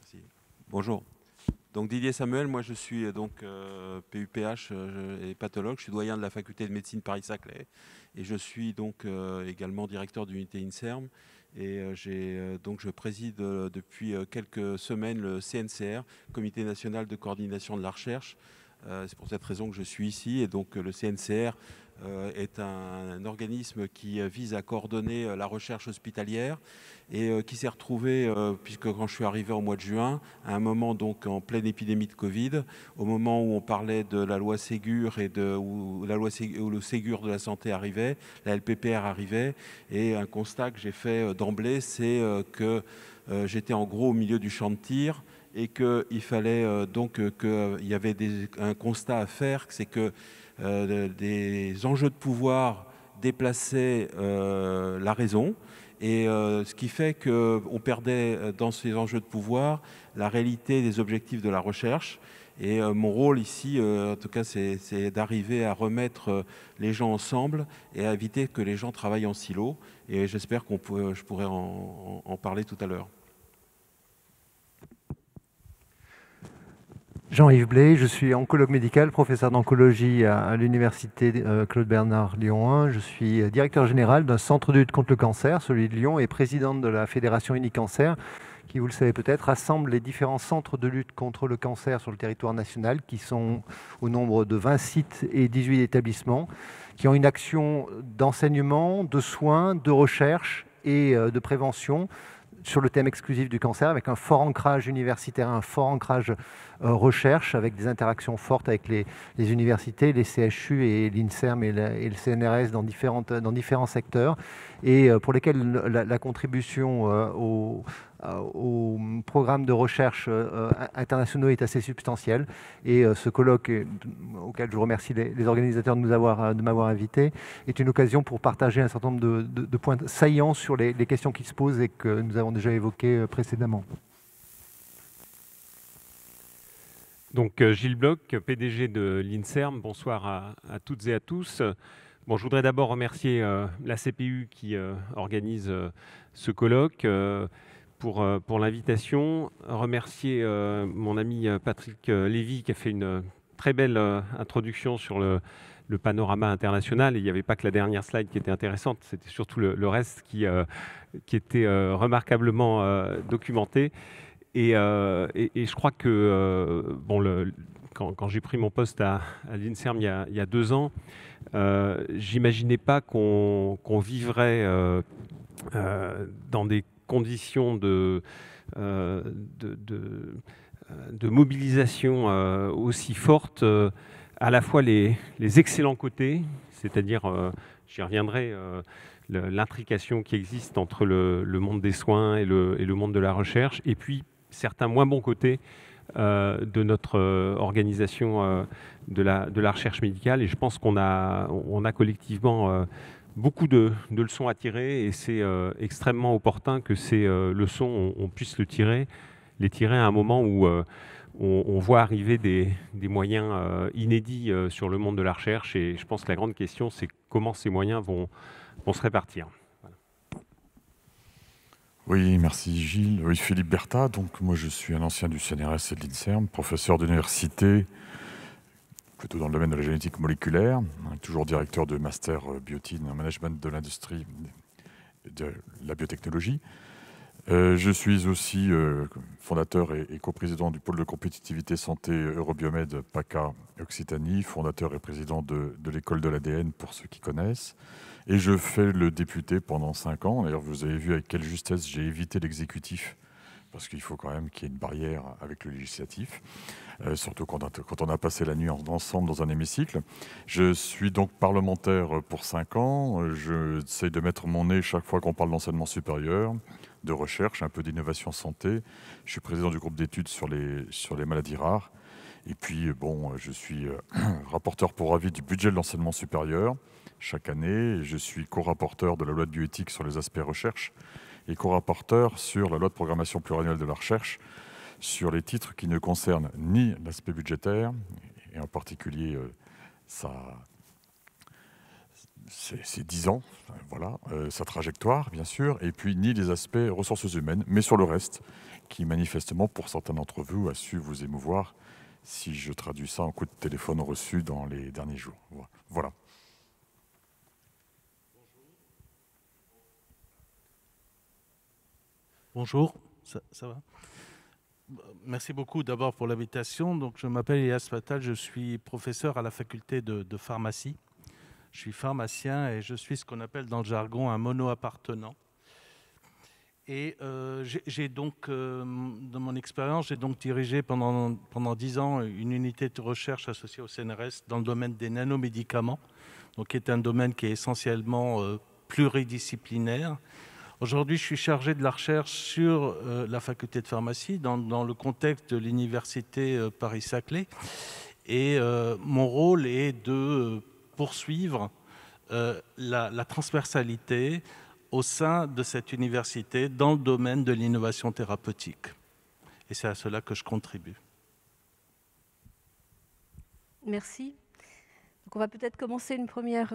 Merci. Bonjour. Donc Didier Samuel, moi je suis donc PUPH et pathologue, je suis doyen de la faculté de médecine Paris-Saclay et je suis donc également directeur d'unité INSERM et je préside depuis quelques semaines le CNCR, Comité national de coordination de la recherche. C'est pour cette raison que je suis ici et donc le CNCR est un organisme qui vise à coordonner la recherche hospitalière et qui s'est retrouvé, puisque quand je suis arrivé au mois de juin, à un moment donc en pleine épidémie de Covid, au moment où on parlait de la loi Ségur et où le Ségur de la santé arrivait, la LPPR arrivait, et un constat que j'ai fait d'emblée, c'est que j'étais en gros au milieu du champ de tir et qu'il fallait qu'il y avait un constat à faire, c'est que des enjeux de pouvoir déplaçaient la raison, et ce qui fait qu'on perdait dans ces enjeux de pouvoir la réalité des objectifs de la recherche. Et mon rôle ici, en tout cas, c'est d'arriver à remettre les gens ensemble et à éviter que les gens travaillent en silo. Et j'espère je pourrai en parler tout à l'heure. Jean-Yves Blay, je suis oncologue médical, professeur d'oncologie à l'université Claude Bernard Lyon 1. Je suis directeur général d'un centre de lutte contre le cancer, celui de Lyon, et présidente de la Fédération Unicancer, qui, vous le savez peut-être, rassemble les différents centres de lutte contre le cancer sur le territoire national, qui sont au nombre de 20 sites et 18 établissements, qui ont une action d'enseignement, de soins, de recherche et de prévention sur le thème exclusif du cancer, avec un fort ancrage universitaire, un fort ancrage recherche, avec des interactions fortes avec les universités, les CHU et l'INSERM et le CNRS dans différents secteurs, et pour lesquels la contribution aux programmes de recherche internationaux est assez substantielle. Et ce colloque, auquel je remercie les organisateurs de m'avoir invité, est une occasion pour partager un certain nombre de points saillants sur les questions qui se posent et que nous avons déjà évoquées précédemment. Donc Gilles Bloch, PDG de l'INSERM, bonsoir à toutes et à tous. Bon, je voudrais d'abord remercier la CPU qui organise ce colloque pour l'invitation, remercier mon ami Patrick Lévy qui a fait une très belle introduction sur le panorama international. Et il n'y avait pas que la dernière slide qui était intéressante, c'était surtout le reste qui était remarquablement documenté. Et je crois que quand j'ai pris mon poste à l'INSERM il y a 2 ans, j'imaginais pas qu'on vivrait dans des conditions de mobilisation aussi fortes, à la fois les excellents côtés, c'est-à-dire, j'y reviendrai, l'intrication qui existe entre le monde des soins et le monde de la recherche, et puis certains moins bons côtés de notre organisation de la recherche médicale. Et je pense qu'on a collectivement beaucoup de leçons à tirer, et c'est extrêmement opportun que ces leçons, on puisse les tirer à un moment où on voit arriver des moyens inédits sur le monde de la recherche. Et je pense que la grande question, c'est comment ces moyens vont se répartir. Oui, merci Gilles. Oui, Philippe Berthat, donc moi je suis un ancien du CNRS et de l'INSERM, professeur d'université, plutôt dans le domaine de la génétique moléculaire, toujours directeur de master biotine en management de l'industrie de la biotechnologie. Je suis aussi fondateur et coprésident du pôle de compétitivité santé Eurobiomed PACA Occitanie, fondateur et président de l'école de l'ADN pour ceux qui connaissent. Et je fais le député pendant 5 ans. D'ailleurs, vous avez vu avec quelle justesse j'ai évité l'exécutif, parce qu'il faut quand même qu'il y ait une barrière avec le législatif, surtout quand on a passé la nuit ensemble dans un hémicycle. Je suis donc parlementaire pour 5 ans. J'essaie de mettre mon nez chaque fois qu'on parle d'enseignement supérieur, de recherche, un peu d'innovation santé. Je suis président du groupe d'études sur les maladies rares. Et puis, bon, je suis rapporteur pour avis du budget de l'enseignement supérieur chaque année. Je suis co-rapporteur de la loi de bioéthique sur les aspects recherche et co-rapporteur sur la loi de programmation pluriannuelle de la recherche sur les titres qui ne concernent ni l'aspect budgétaire, et en particulier c'est 10 ans, voilà, sa trajectoire, bien sûr, et puis ni les aspects ressources humaines, mais sur le reste, qui manifestement, pour certains d'entre vous, a su vous émouvoir, si je traduis ça en coup de téléphone reçu dans les derniers jours. Voilà. Bonjour, ça va? Merci beaucoup d'abord pour l'invitation. Donc, je m'appelle Elias Fatal, je suis professeur à la faculté de pharmacie. Je suis pharmacien et je suis ce qu'on appelle dans le jargon un mono-appartenant. Et j'ai donc, dans mon expérience, j'ai donc dirigé pendant 10 ans une unité de recherche associée au CNRS dans le domaine des nanomédicaments, donc qui est un domaine qui est essentiellement pluridisciplinaire. Aujourd'hui, je suis chargé de la recherche sur la faculté de pharmacie dans le contexte de l'université Paris-Saclay. Et mon rôle est de poursuivre la transversalité au sein de cette université dans le domaine de l'innovation thérapeutique. Et c'est à cela que je contribue. Merci. Donc on va peut-être commencer une première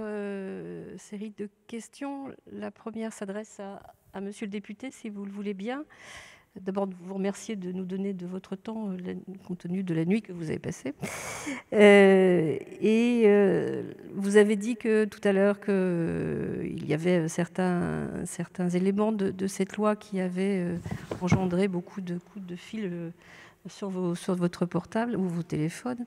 série de questions. La première s'adresse à Monsieur le député, si vous le voulez bien. D'abord, vous remercier de nous donner de votre temps, compte tenu de la nuit que vous avez passée. Vous avez dit tout à l'heure qu'il y avait certains éléments de cette loi qui avaient engendré beaucoup de coups de fil sur votre portable ou vos téléphones.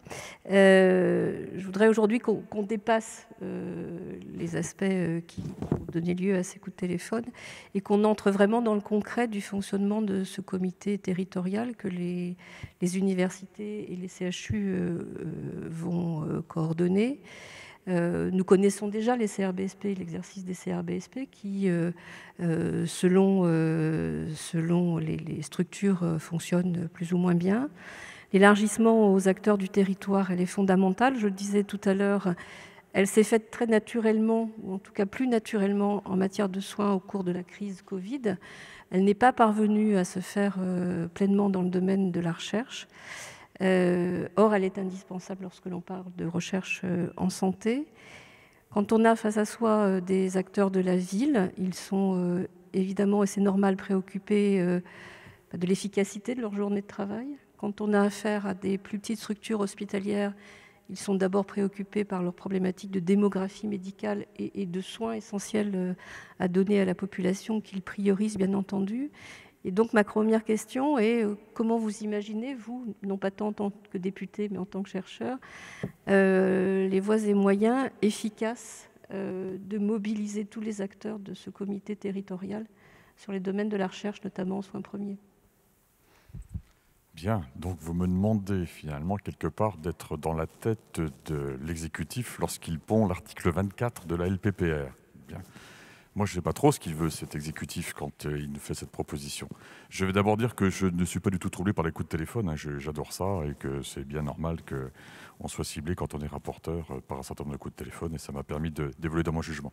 Je voudrais aujourd'hui qu'on dépasse les aspects qui ont donné lieu à ces coups de téléphone et qu'on entre vraiment dans le concret du fonctionnement de ce comité territorial que les universités et les CHU vont coordonner. Nous connaissons déjà les CRBSP et l'exercice des CRBSP qui, selon les structures, fonctionnent plus ou moins bien. L'élargissement aux acteurs du territoire, elle est fondamentale. Je le disais tout à l'heure, elle s'est faite très naturellement, ou en tout cas plus naturellement, en matière de soins au cours de la crise Covid. Elle n'est pas parvenue à se faire pleinement dans le domaine de la recherche. Or, elle est indispensable lorsque l'on parle de recherche en santé. Quand on a face à soi des acteurs de la ville, ils sont évidemment, et c'est normal, préoccupés de l'efficacité de leur journée de travail. Quand on a affaire à des plus petites structures hospitalières, ils sont d'abord préoccupés par leurs problématiques de démographie médicale et de soins essentiels à donner à la population qu'ils priorisent, bien entendu. Et donc, ma première question est comment vous imaginez, vous, non pas tant en tant que député, mais en tant que chercheur, les voies et moyens efficaces de mobiliser tous les acteurs de ce comité territorial sur les domaines de la recherche, notamment en soins premiers? Bien, donc vous me demandez finalement quelque part d'être dans la tête de l'exécutif lorsqu'il pond l'article 24 de la LPPR. Bien. Moi, je ne sais pas trop ce qu'il veut, cet exécutif, quand il nous fait cette proposition. Je vais d'abord dire que je ne suis pas du tout troublé par les coups de téléphone. Hein. J'adore ça et que c'est bien normal qu'on soit ciblé quand on est rapporteur par un certain nombre de coups de téléphone et ça m'a permis d'évoluer dans mon jugement.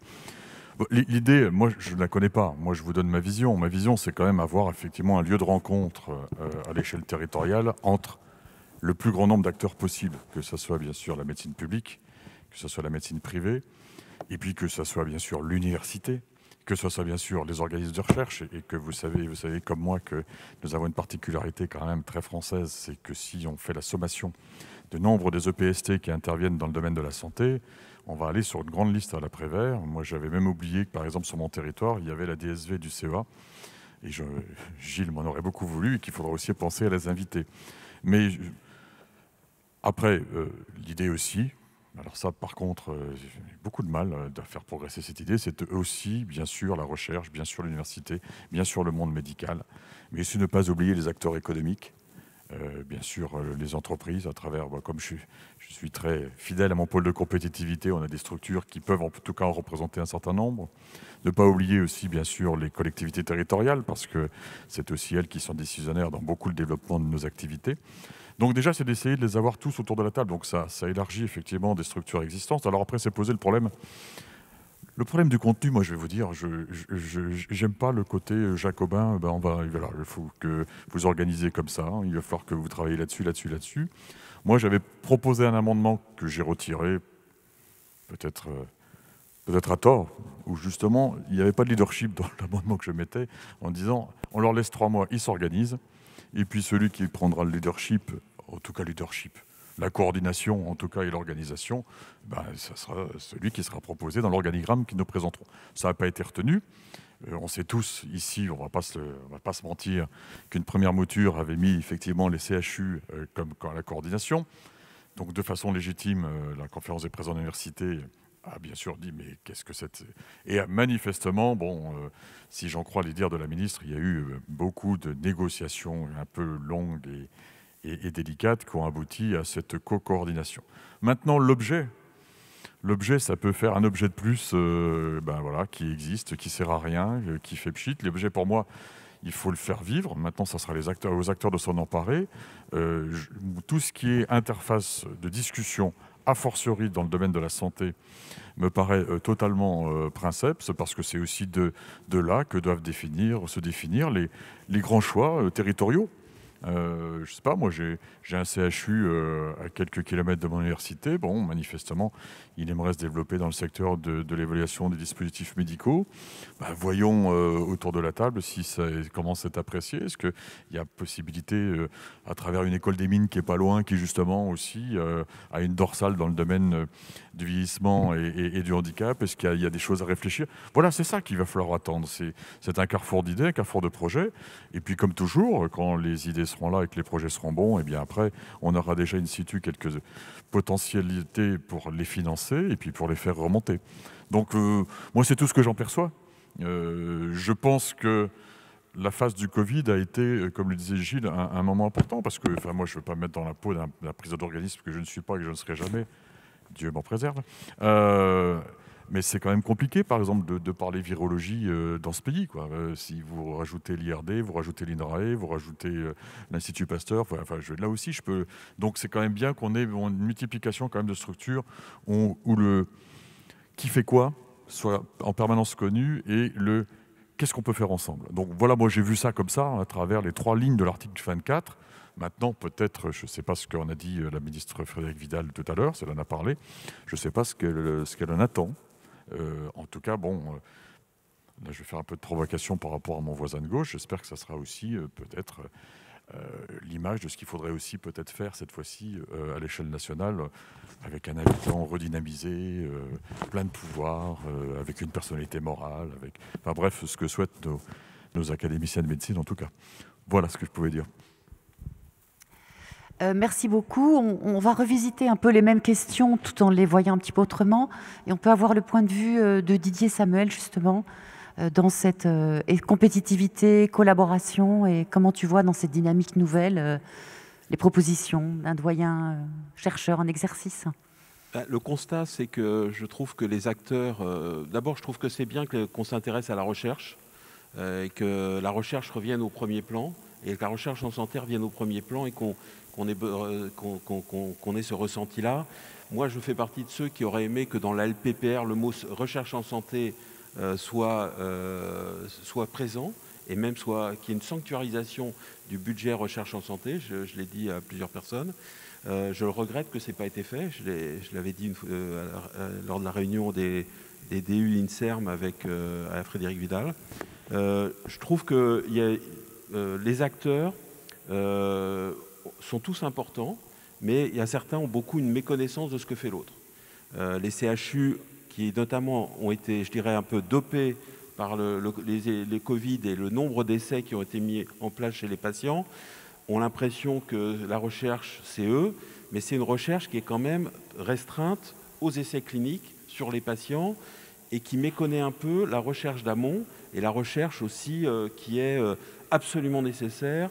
Bon, l'idée, moi, je ne la connais pas. Moi, je vous donne ma vision. Ma vision, c'est quand même avoir effectivement un lieu de rencontre à l'échelle territoriale entre le plus grand nombre d'acteurs possible, que ce soit bien sûr la médecine publique, que ce soit la médecine privée, et puis que ce soit bien sûr l'université, que ce soit bien sûr les organismes de recherche, et que vous savez comme moi que nous avons une particularité quand même très française, c'est que si on fait la sommation de nombre des EPST qui interviennent dans le domaine de la santé, on va aller sur une grande liste à la Prévert. Moi, j'avais même oublié que, par exemple, sur mon territoire, il y avait la DSV du CEA, et Gilles m'en aurait beaucoup voulu, et qu'il faudra aussi penser à les inviter. Mais après, l'idée aussi, alors ça par contre, j'ai beaucoup de mal à faire progresser cette idée, c'est aussi bien sûr la recherche, bien sûr l'université, bien sûr le monde médical, mais aussi ne pas oublier les acteurs économiques, bien sûr les entreprises à travers, comme je suis très fidèle à mon pôle de compétitivité, on a des structures qui peuvent en tout cas en représenter un certain nombre. Ne pas oublier aussi bien sûr les collectivités territoriales, parce que c'est aussi elles qui sont décisionnaires dans beaucoup le développement de nos activités. Donc déjà, c'est d'essayer de les avoir tous autour de la table. Donc ça élargit effectivement des structures existantes. Alors après, c'est poser le problème. Le problème du contenu, moi, je vais vous dire, j'aime pas le côté jacobin. Voilà, il faut que vous organisez comme ça. Il va falloir que vous travaillez là-dessus. Moi, j'avais proposé un amendement que j'ai retiré, peut-être à tort, où justement, il n'y avait pas de leadership dans l'amendement que je mettais, en disant, on leur laisse 3 mois, ils s'organisent. Et puis celui qui prendra le leadership, en tout cas la coordination en tout cas et l'organisation, ça sera celui qui sera proposé dans l'organigramme qu'ils nous présenteront. Ça n'a pas été retenu. On sait tous ici, on ne va pas se mentir, qu'une première mouture avait mis effectivement les CHU comme la coordination. Donc de façon légitime, la conférence des présidents d'université a bien sûr dit, mais qu'est-ce que c'est? Et manifestement, si j'en crois les dires de la ministre, il y a eu beaucoup de négociations un peu longues et délicates qui ont abouti à cette co-coordination. Maintenant, l'objet, ça peut faire un objet de plus qui existe, qui ne sert à rien, qui fait pchit. L'objet, pour moi, il faut le faire vivre. Maintenant, ça sera aux acteurs de s'en emparer. Tout ce qui est interface de discussion, a fortiori dans le domaine de la santé, me paraît totalement princeps, parce que c'est aussi de là que doivent se définir les grands choix territoriaux. Je ne sais pas, moi j'ai un CHU à quelques kilomètres de mon université. Manifestement, il aimerait se développer dans le secteur de l'évaluation des dispositifs médicaux. Voyons autour de la table comment c'est apprécié. Est-ce qu'il y a possibilité, à travers une école des mines qui n'est pas loin, qui justement aussi a une dorsale dans le domaine du vieillissement et du handicap, est-ce qu'il y a des choses à réfléchir? Voilà, c'est ça qu'il va falloir attendre. C'est un carrefour d'idées, un carrefour de projets. Et puis comme toujours, quand les idées seront là et que les projets seront bons, et bien après, on aura déjà in situ quelques potentialités pour les financer et puis pour les faire remonter. Donc moi, c'est tout ce que j'en perçois. Je pense que la phase du Covid a été, comme le disait Gilles, un moment important, parce que moi, je ne veux pas me mettre dans la peau d'un président d'organisme que je ne suis pas et que je ne serai jamais. Dieu m'en préserve. Mais c'est quand même compliqué, par exemple, de parler virologie dans ce pays, quoi. Si vous rajoutez l'IRD, vous rajoutez l'INRAE, vous rajoutez l'Institut Pasteur, là aussi, je peux... Donc c'est quand même bien qu'on ait une multiplication quand même de structures où le qui fait quoi soit en permanence connu et le qu'est-ce qu'on peut faire ensemble. Donc voilà, moi j'ai vu ça comme ça, à travers les 3 lignes de l'article 24. Maintenant, peut-être, je ne sais pas ce qu'en a dit la ministre Frédérique Vidal tout à l'heure, si elle en a parlé, je ne sais pas ce qu'elle en attend. En tout cas, là je vais faire un peu de provocation par rapport à mon voisin de gauche. J'espère que ça sera aussi peut-être l'image de ce qu'il faudrait aussi peut-être faire cette fois-ci à l'échelle nationale, avec un habitant redynamisé, plein de pouvoir, avec une personnalité morale, bref, ce que souhaitent nos académiciens de médecine en tout cas. Voilà ce que je pouvais dire. Merci beaucoup. On va revisiter un peu les mêmes questions tout en les voyant un petit peu autrement. Et on peut avoir le point de vue de Didier Samuel, justement, dans cette compétitivité, collaboration, et comment tu vois dans cette dynamique nouvelle les propositions d'un doyen chercheur en exercice. Le constat, c'est que je trouve que les acteurs... D'abord, je trouve que c'est bien qu'on s'intéresse à la recherche, et que la recherche revienne au premier plan, et que la recherche en santé revienne au premier plan, et qu'on ait ce ressenti-là. Moi, je fais partie de ceux qui auraient aimé que dans la LPPR, le mot recherche en santé soit présent, et même qu'il y ait une sanctuarisation du budget recherche en santé. Je l'ai dit à plusieurs personnes. Je regrette que ce n'ait pas été fait. Je l'avais dit lors de la réunion des DU INSERM avec Frédérique Vidal. Je trouve que les acteurs sont tous importants, mais il y a certains ont beaucoup une méconnaissance de ce que fait l'autre. Les CHU, qui notamment ont été, je dirais, un peu dopés par les Covid et le nombre d'essais qui ont été mis en place chez les patients, ont l'impression que la recherche, c'est eux, mais c'est une recherche qui est quand même restreinte aux essais cliniques sur les patients et qui méconnaît un peu la recherche d'amont et la recherche aussi qui est absolument nécessaire,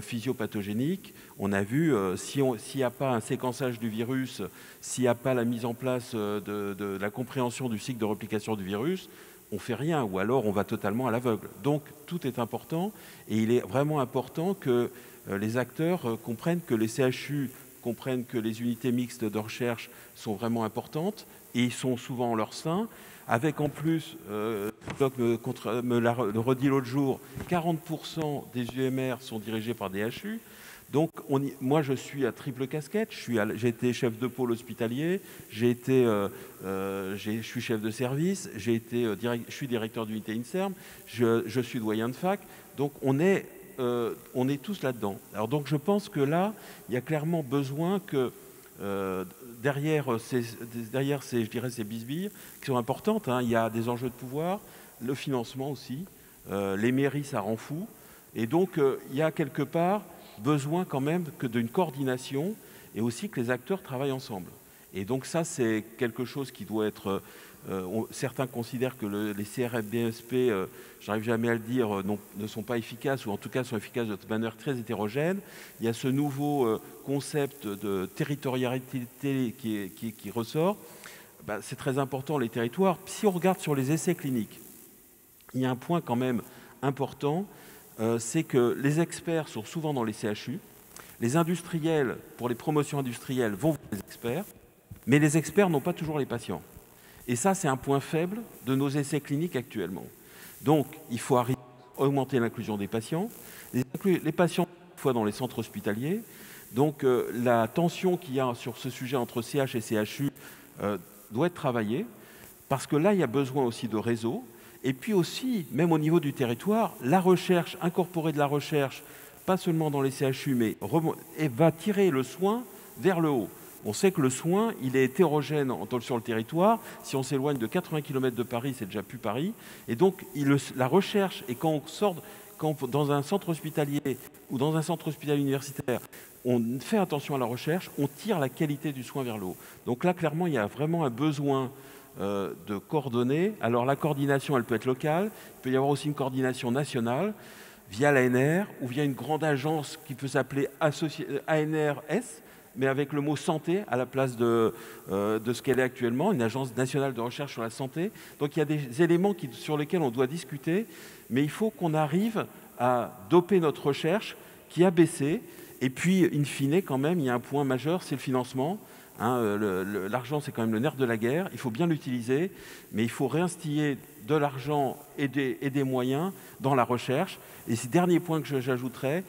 physiopathogénique. On a vu, s'il n'y a pas un séquençage du virus, s'il n'y a pas la mise en place de la compréhension du cycle de réplication du virus, on ne fait rien, ou alors on va totalement à l'aveugle. Donc tout est important, et il est vraiment important que les acteurs comprennent que les CHU comprennent que les unités mixtes de recherche sont vraiment importantes, et ils sont souvent en leur sein, avec en plus, Doc me redit l'autre jour, 40% des UMR sont dirigés par des HU. Donc moi je suis à triple casquette, j'ai été chef de pôle hospitalier, je suis chef de service, je suis directeur d'unité INSERM, je suis doyen de fac, donc on est tous là-dedans. Alors donc je pense que là, il y a clairement besoin que derrière ces, je dirais, ces bisbilles qui sont importantes, hein, il y a des enjeux de pouvoir, le financement aussi, les mairies ça rend fou, et donc il y a quelque part besoin quand même que d'une coordination et aussi que les acteurs travaillent ensemble. Et donc ça c'est quelque chose qui doit être... certains considèrent que les CRF-BSP, j'arrive jamais à le dire, ne sont pas efficaces, ou en tout cas sont efficaces de manière très hétérogène. Il y a ce nouveau concept de territorialité qui ressort. Ben, c'est très important, les territoires. Si on regarde sur les essais cliniques, il y a un point quand même important, c'est que les experts sont souvent dans les CHU. Les industriels, pour les promotions industrielles, vont voir les experts, mais les experts n'ont pas toujours les patients. Et ça, c'est un point faible de nos essais cliniques actuellement. Donc, il faut arriver à augmenter l'inclusion des patients. Les patients, parfois dans les centres hospitaliers. Donc, la tension qu'il y a sur ce sujet entre CH et CHU doit être travaillée, parce que là, il y a besoin aussi de réseaux. Et puis aussi, même au niveau du territoire, la recherche, incorporer de la recherche, pas seulement dans les CHU, mais va tirer le soin vers le haut. On sait que le soin, il est hétérogène sur le territoire. Si on s'éloigne de 80 km de Paris, c'est déjà plus Paris. Et donc, la recherche, et quand on sort, dans un centre hospitalier ou dans un centre hospitalier universitaire, on fait attention à la recherche, on tire la qualité du soin vers le haut. Donc là, clairement, il y a vraiment un besoin de coordonner. Alors la coordination, elle peut être locale, il peut y avoir aussi une coordination nationale via l'ANR ou via une grande agence qui peut s'appeler ANRS, mais avec le mot santé à la place de ce qu'elle est actuellement, une agence nationale de recherche sur la santé. Donc il y a des éléments sur lesquels on doit discuter, mais il faut qu'on arrive à doper notre recherche qui a baissé. Et puis, in fine, quand même, il y a un point majeur, c'est le financement. Hein, l'argent, c'est quand même le nerf de la guerre. Il faut bien l'utiliser, mais il faut réinstiller de l'argent et des moyens dans la recherche. Et ce dernier point que j'ajouterais,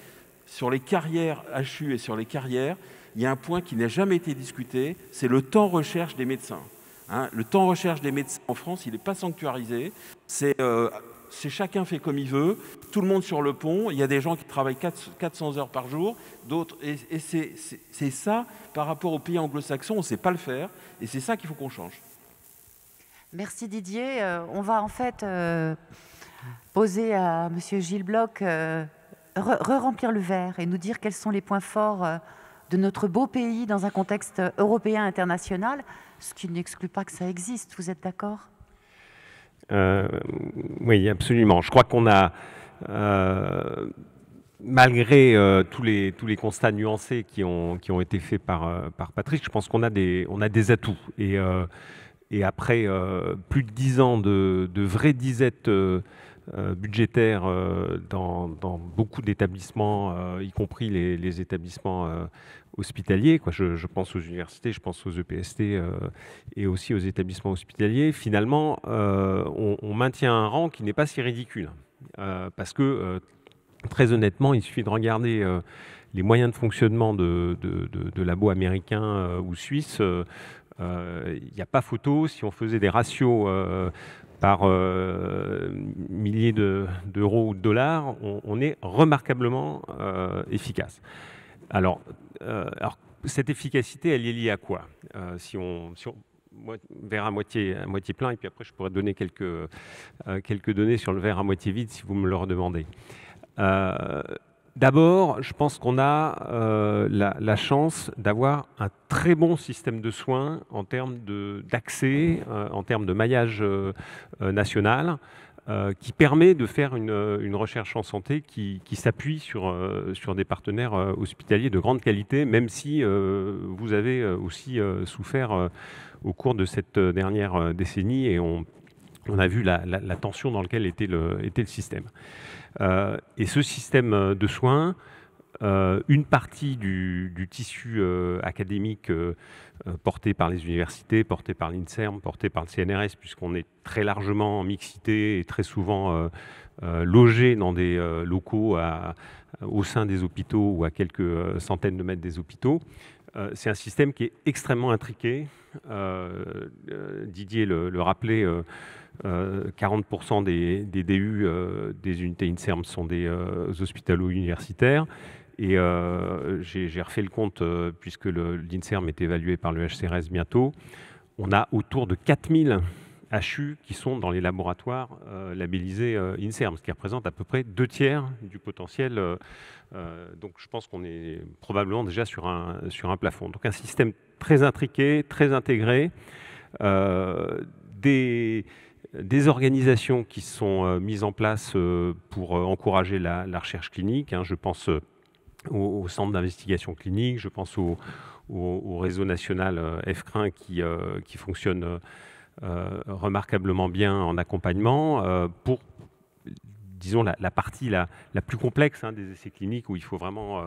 sur les carrières HU et sur les carrières, il y a un point qui n'a jamais été discuté, c'est le temps recherche des médecins. Hein, le temps recherche des médecins en France, il n'est pas sanctuarisé. C'est chacun fait comme il veut, tout le monde sur le pont. Il y a des gens qui travaillent 400 heures par jour, d'autres. Et c'est ça, par rapport aux pays anglo-saxons, on ne sait pas le faire. Et c'est ça qu'il faut qu'on change. Merci Didier. On va en fait poser à M. Gilles Bloch, remplir le verre et nous dire quels sont les points forts de notre beau pays dans un contexte européen international, ce qui n'exclut pas que ça existe. Vous êtes d'accord ? Oui, absolument. Je crois qu'on a, malgré tous les constats nuancés qui ont été faits par Patrice, je pense qu'on a des atouts. Et après plus de 10 ans de vraies disettes budgétaires dans beaucoup d'établissements, y compris les établissements hospitaliers, quoi. Je pense aux universités, je pense aux EPST et aussi aux établissements hospitaliers. Finalement, on maintient un rang qui n'est pas si ridicule. Parce que, très honnêtement, il suffit de regarder les moyens de fonctionnement de labos américains ou suisses. Il n'y a pas photo. Si on faisait des ratios par milliers d'euros ou de dollars, on est remarquablement efficace. Alors, cette efficacité, elle est liée à quoi ? Si on verre à moitié plein, et puis après je pourrais donner quelques données sur le verre à moitié vide si vous me le redemandez. D'abord, je pense qu'on a la chance d'avoir un très bon système de soins en termes d'accès, en termes de maillage national, qui permet de faire une recherche en santé qui s'appuie sur des partenaires hospitaliers de grande qualité, même si vous avez aussi souffert au cours de cette dernière décennie, et on a vu la tension dans laquelle était le système. Et ce système de soins, une partie du tissu académique porté par les universités, porté par l'INSERM, porté par le CNRS, puisqu'on est très largement en mixité et très souvent logé dans des locaux au sein des hôpitaux ou à quelques centaines de mètres des hôpitaux. C'est un système qui est extrêmement intriqué. Didier le rappelait, 40% des DU des unités INSERM sont des hospitalo-universitaires. Et j'ai refait le compte, puisque l'INSERM est évalué par le HCRS bientôt. On a autour de 4000 HU qui sont dans les laboratoires labellisés INSERM, ce qui représente à peu près 2/3 du potentiel. Donc je pense qu'on est probablement déjà sur un plafond. Donc un système très intriqué, très intégré, des organisations qui sont mises en place pour encourager la recherche clinique. Je pense au centre d'investigation clinique, je pense au réseau national FCRIN qui fonctionne remarquablement bien en accompagnement pour, disons, la partie la plus complexe des essais cliniques, où il faut vraiment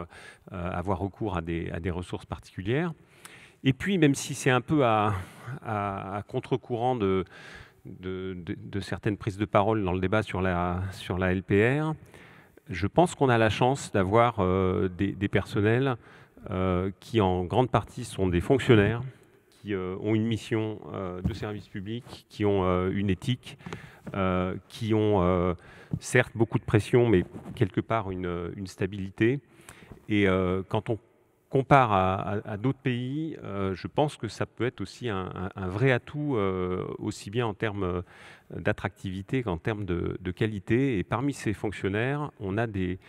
avoir recours à des ressources particulières. Et puis, même si c'est un peu à contre-courant de certaines prises de parole dans le débat sur la LPR, je pense qu'on a la chance d'avoir des personnels qui en grande partie sont des fonctionnaires, qui ont une mission de service public, qui ont une éthique, qui ont certes beaucoup de pression, mais quelque part une stabilité. Et quand on compare à d'autres pays, je pense que ça peut être aussi un vrai atout, aussi bien en termes d'attractivité qu'en termes de qualité. Et parmi ces fonctionnaires, on a des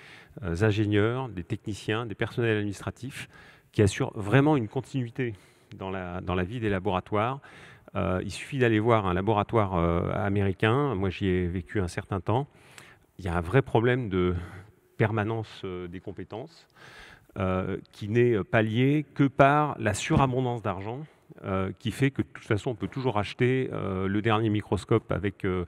ingénieurs, des techniciens, des personnels administratifs qui assurent vraiment une continuité dans la vie des laboratoires. Il suffit d'aller voir un laboratoire américain. Moi, j'y ai vécu un certain temps. Il y a un vrai problème de permanence des compétences, qui n'est pallié que par la surabondance d'argent, qui fait que de toute façon on peut toujours acheter le dernier microscope avec le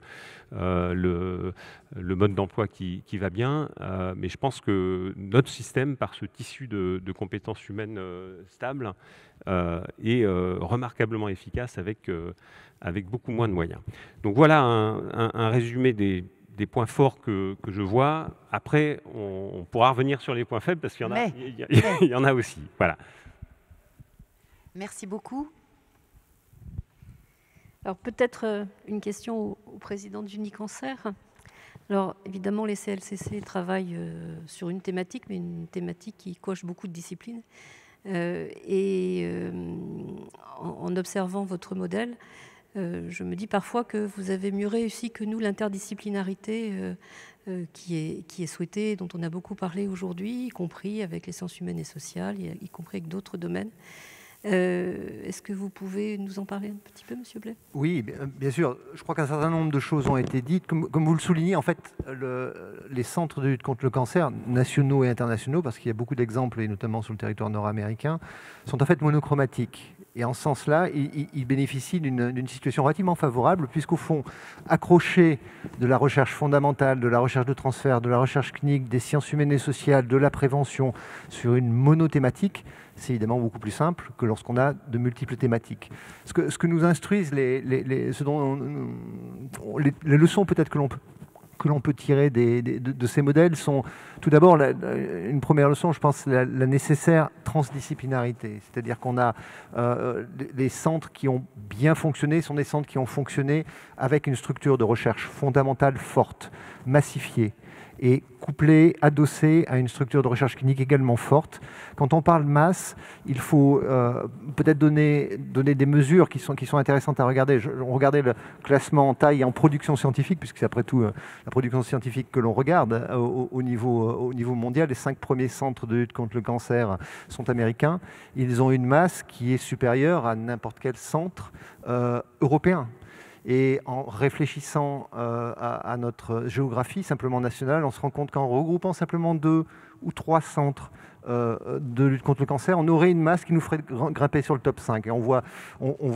mode d'emploi qui va bien, mais je pense que notre système, par ce tissu de compétences humaines stables, est remarquablement efficace avec beaucoup moins de moyens. Donc voilà un résumé des points forts que je vois. Après, on pourra revenir sur les points faibles, parce qu'il y en a aussi. Voilà. Merci beaucoup. Alors peut-être une question au président d'Unicancer. Alors évidemment, les CLCC travaillent sur une thématique, mais une thématique qui coche beaucoup de disciplines. En observant votre modèle, je me dis parfois que vous avez mieux réussi que nous l'interdisciplinarité qui est souhaitée, dont on a beaucoup parlé aujourd'hui, y compris avec les sciences humaines et sociales, y compris avec d'autres domaines. Est-ce que vous pouvez nous en parler un petit peu, Monsieur Blais ? Oui, bien sûr. Je crois qu'un certain nombre de choses ont été dites. Comme vous le soulignez, en fait, les centres de lutte contre le cancer, nationaux et internationaux, parce qu'il y a beaucoup d'exemples, et notamment sur le territoire nord-américain, sont en fait monochromatiques. Et en ce sens-là, ils bénéficient d'une situation relativement favorable, puisqu'au fond, accrocher de la recherche fondamentale, de la recherche de transfert, de la recherche clinique, des sciences humaines et sociales, de la prévention sur une monothématique, c'est évidemment beaucoup plus simple que lorsqu'on a de multiples thématiques. Ce que nous instruisent les leçons peut-être que l'on peut que l'on peut tirer de ces modèles sont, tout d'abord, une première leçon, je pense, la nécessaire transdisciplinarité. C'est-à-dire qu'on a les centres qui ont bien fonctionné, sont des centres qui ont fonctionné avec une structure de recherche fondamentale forte, massifiée, et couplée, adossée à une structure de recherche clinique également forte. Quand on parle masse, il faut peut-être donner des mesures qui sont intéressantes à regarder. On regardait le classement en taille et en production scientifique, puisque c'est après tout la production scientifique que l'on regarde au niveau mondial. Les 5 premiers centres de lutte contre le cancer sont américains. Ils ont une masse qui est supérieure à n'importe quel centre européen. Et en réfléchissant à notre géographie simplement nationale, on se rend compte qu'en regroupant simplement 2 ou 3 centres de lutte contre le cancer, on aurait une masse qui nous ferait grimper sur le top 5. Et on voit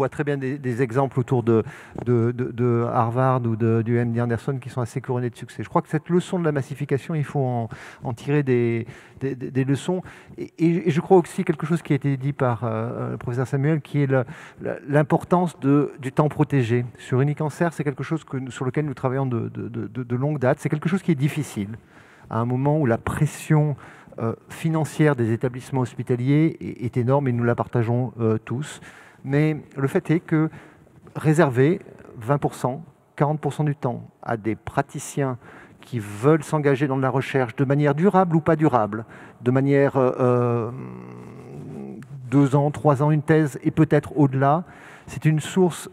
très bien des exemples autour de Harvard ou du MD Anderson qui sont assez couronnés de succès. Je crois que cette leçon de la massification, il faut en tirer des leçons. Et je crois aussi quelque chose qui a été dit par le professeur Samuel, qui est l'importance du temps protégé. Sur Unicancer, c'est quelque chose sur lequel nous travaillons de longue date. C'est quelque chose qui est difficile, à un moment où la pression financière des établissements hospitaliers est énorme et nous la partageons tous. Mais le fait est que réserver 20%, 40% du temps à des praticiens qui veulent s'engager dans de la recherche de manière durable ou pas durable, de manière 2 ans, 3 ans, une thèse et peut-être au-delà, c'est une source,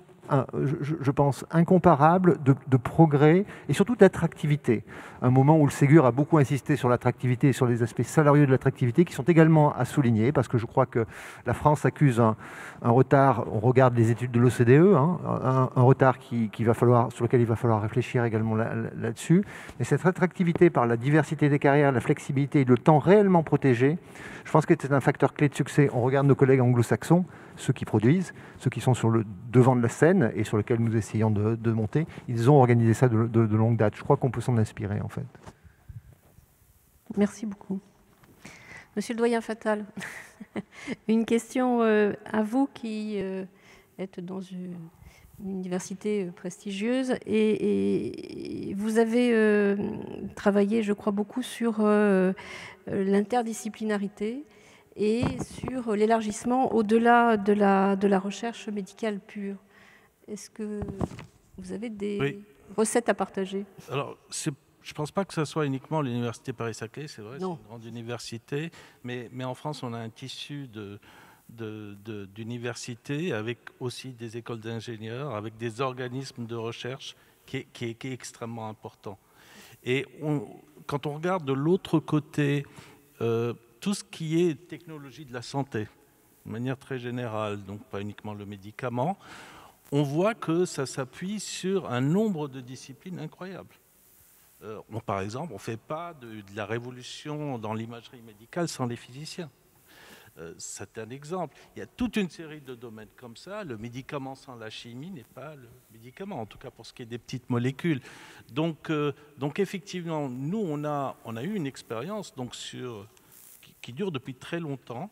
je pense, incomparable de progrès et surtout d'attractivité. Un moment où le Ségur a beaucoup insisté sur l'attractivité et sur les aspects salariaux de l'attractivité qui sont également à souligner, parce que je crois que la France accuse un retard, on regarde les études de l'OCDE, un retard sur lequel il va falloir réfléchir également là-dessus. Mais cette attractivité par la diversité des carrières, la flexibilité et le temps réellement protégé, je pense que c'est un facteur clé de succès. On regarde nos collègues anglo-saxons, ceux qui produisent, ceux qui sont sur le devant de la scène et sur lequel nous essayons de monter, ils ont organisé ça de longue date. Je crois qu'on peut s'en inspirer, en fait. Merci beaucoup. Monsieur le doyen Fatal, une question à vous qui êtes dans une université prestigieuse et vous avez travaillé, je crois, beaucoup sur l'interdisciplinarité et sur l'élargissement au-delà de la recherche médicale pure. Est-ce que vous avez des recettes à partager? Alors, je ne pense pas que ce soit uniquement l'université Paris-Saclay, c'est vrai, c'est une grande université, mais en France, on a un tissu d'universités avec aussi des écoles d'ingénieurs, avec des organismes de recherche qui est extrêmement important. Et quand on regarde de l'autre côté, tout ce qui est technologie de la santé, de manière très générale, donc pas uniquement le médicament, on voit que ça s'appuie sur un nombre de disciplines incroyables. Par exemple, on ne fait pas de la révolution dans l'imagerie médicale sans les physiciens. C'est un exemple. Il y a toute une série de domaines comme ça. Le médicament sans la chimie n'est pas le médicament, en tout cas pour ce qui est des petites molécules. Donc effectivement, nous, on a eu une expérience qui dure depuis très longtemps,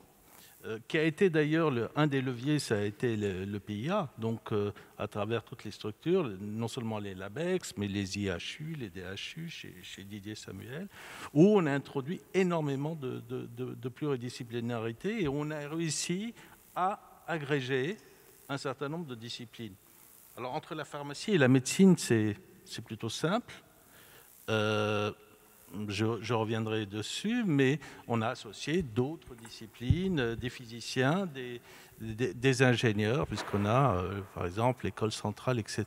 qui a été d'ailleurs un des leviers, ça a été le PIA, donc à travers toutes les structures, non seulement les LABEX, mais les IHU, les DHU, chez Didier Samuel, où on a introduit énormément de pluridisciplinarité et on a réussi à agréger un certain nombre de disciplines. Alors entre la pharmacie et la médecine, c'est plutôt simple. Je reviendrai dessus, mais on a associé d'autres disciplines, des physiciens, des ingénieurs, puisqu'on a, par exemple, l'école centrale, etc.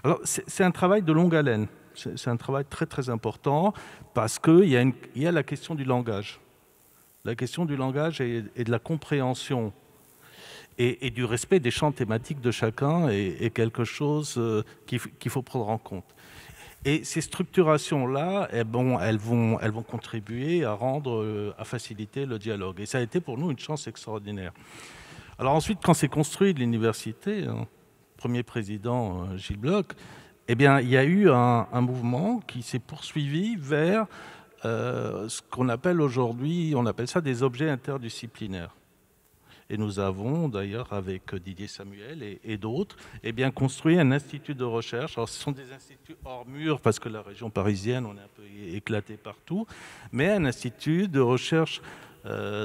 Alors, c'est un travail de longue haleine. C'est un travail très, très important, parce qu'il y a la question du langage. La question du langage et de la compréhension et du respect des champs thématiques de chacun est quelque chose qu'il faut prendre en compte. Et ces structurations-là, elles vont contribuer à faciliter le dialogue. Et ça a été pour nous une chance extraordinaire. Alors ensuite, quand s'est construite l'université, premier président Gilles Bloch, eh bien, il y a eu un mouvement qui s'est poursuivi vers ce qu'on appelle aujourd'hui, on appelle ça des objets interdisciplinaires. Et nous avons d'ailleurs, avec Didier Samuel et d'autres, construit un institut de recherche. Alors, ce sont des instituts hors mur, parce que la région parisienne, on est un peu éclaté partout, mais un institut de recherche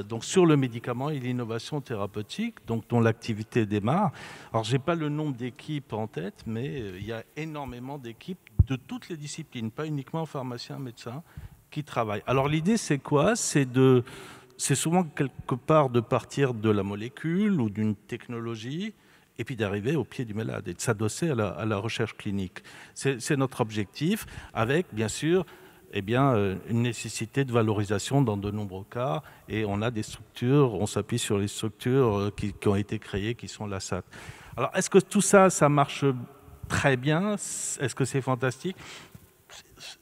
donc sur le médicament et l'innovation thérapeutique, donc, dont l'activité démarre. Alors, je n'ai pas le nombre d'équipes en tête, mais il y a énormément d'équipes de toutes les disciplines, pas uniquement pharmaciens, médecins, qui travaillent. Alors, l'idée, c'est quoi? C'est souvent quelque part de partir de la molécule ou d'une technologie et puis d'arriver au pied du malade et de s'adosser à la recherche clinique. C'est notre objectif, avec bien sûr une nécessité de valorisation dans de nombreux cas, et on a des structures, on s'appuie sur les structures qui ont été créées, qui sont la SAT. Alors, est-ce que tout ça, ça marche très bien? Est-ce que c'est fantastique?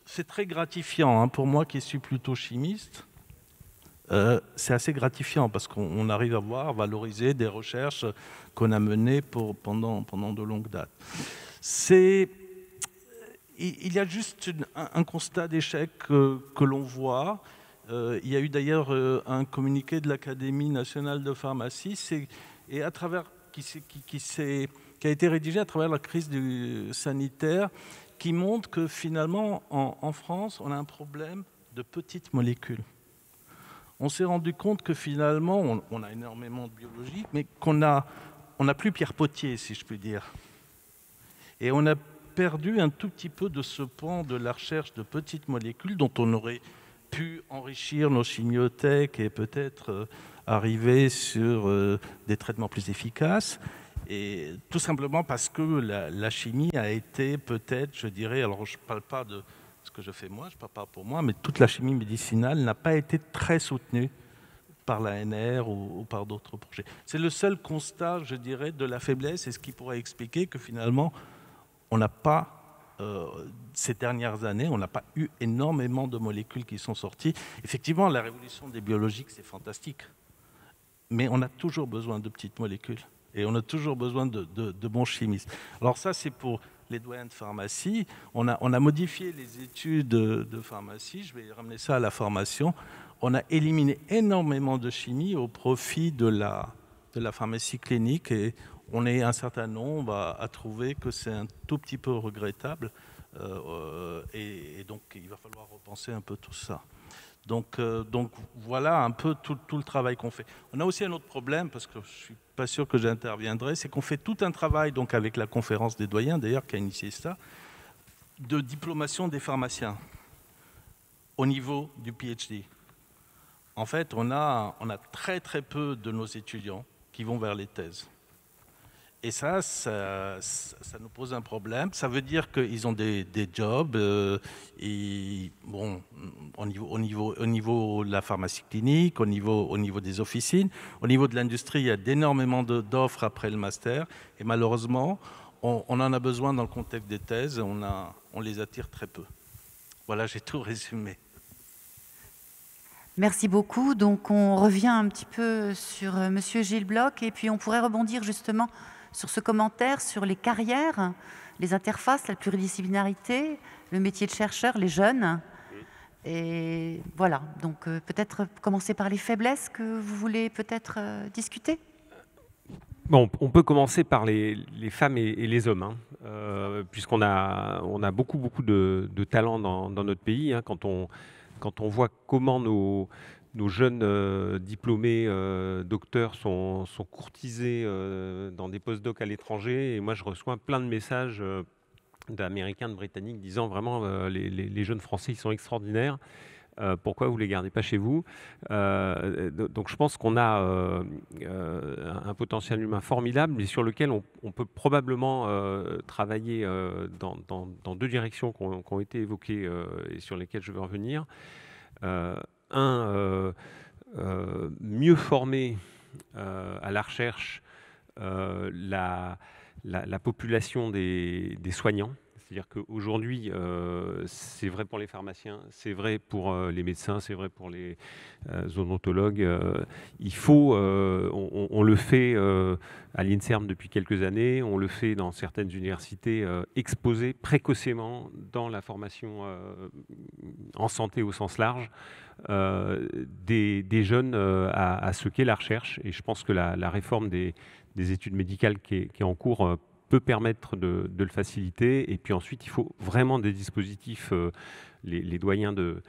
C'est très gratifiant, hein, pour moi qui suis plutôt chimiste. C'est assez gratifiant parce qu'on arrive à valoriser des recherches qu'on a menées pendant de longues dates. Il y a juste un constat d'échec que l'on voit. Il y a eu d'ailleurs un communiqué de l'Académie nationale de pharmacie qui a été rédigé à travers la crise sanitaire, qui montre que finalement, en France, on a un problème de petites molécules. On s'est rendu compte que finalement, on a énormément de biologie, mais qu'on n'a plus Pierre Potier, si je puis dire. Et on a perdu un tout petit peu de ce pan de la recherche de petites molécules dont on aurait pu enrichir nos chimiothèques et peut-être arriver sur des traitements plus efficaces. Et tout simplement parce que la chimie a été peut-être, je dirais, alors je ne parle pas de ce que je fais moi, je ne parle pas pour moi, mais toute la chimie médicinale n'a pas été très soutenue par l'ANR ou par d'autres projets. C'est le seul constat, je dirais, de la faiblesse, et ce qui pourrait expliquer que finalement, on n'a pas, ces dernières années, on n'a pas eu énormément de molécules qui sont sorties. Effectivement, la révolution des biologiques, c'est fantastique, mais on a toujours besoin de petites molécules, et on a toujours besoin de bons chimistes. Alors ça, c'est pour les doyens de pharmacie. On a modifié les études de pharmacie, je vais ramener ça à la formation. On a éliminé énormément de chimie au profit de la pharmacie clinique, et on est un certain nombre à trouver que c'est un tout petit peu regrettable, et donc il va falloir repenser un peu tout ça. Donc voilà un peu tout le travail qu'on fait. On a aussi un autre problème, parce que je ne suis pas sûr que j'interviendrai, c'est qu'on fait tout un travail donc, avec la conférence des doyens, d'ailleurs, qui a initié ça, de diplomation des pharmaciens au niveau du PhD. En fait, on a très très peu de nos étudiants qui vont vers les thèses. Et ça nous pose un problème. Ça veut dire qu'ils ont des jobs, et, bon, au niveau de la pharmacie clinique, au niveau des officines, au niveau de l'industrie, il y a d'énormément d'offres après le master. Et malheureusement, on en a besoin dans le contexte des thèses, on les attire très peu. Voilà, j'ai tout résumé. Merci beaucoup. Donc, on revient un petit peu sur Monsieur Gilles Bloch, et puis on pourrait rebondir justement sur ce commentaire sur les carrières, les interfaces, la pluridisciplinarité, le métier de chercheur, les jeunes. Et voilà, donc peut-être commencer par les faiblesses que vous voulez peut-être discuter. Bon, on peut commencer par les femmes et les hommes, hein, puisqu'on a beaucoup de talents dans notre pays, hein, quand on voit comment nos jeunes diplômés docteurs sont courtisés dans des post-docs à l'étranger. Et moi, je reçois plein de messages d'Américains, de Britanniques, disant vraiment les jeunes Français, ils sont extraordinaires. Pourquoi vous ne les gardez pas chez vous? Donc je pense qu'on a un potentiel humain formidable, mais sur lequel on peut probablement travailler dans deux directions qui ont été évoquées et sur lesquelles je veux revenir. Mieux former à la recherche la population des soignants, C'est-à-dire qu'aujourd'hui, c'est vrai pour les pharmaciens, c'est vrai pour les médecins, c'est vrai pour les odontologues. Il faut, on le fait à l'INSERM depuis quelques années, on le fait dans certaines universités, exposer précocement dans la formation en santé au sens large, des jeunes à ce qu'est la recherche. Et je pense que la réforme des études médicales qui est en cours peut permettre de le faciliter. Et puis ensuite, il faut vraiment des dispositifs, les doyens de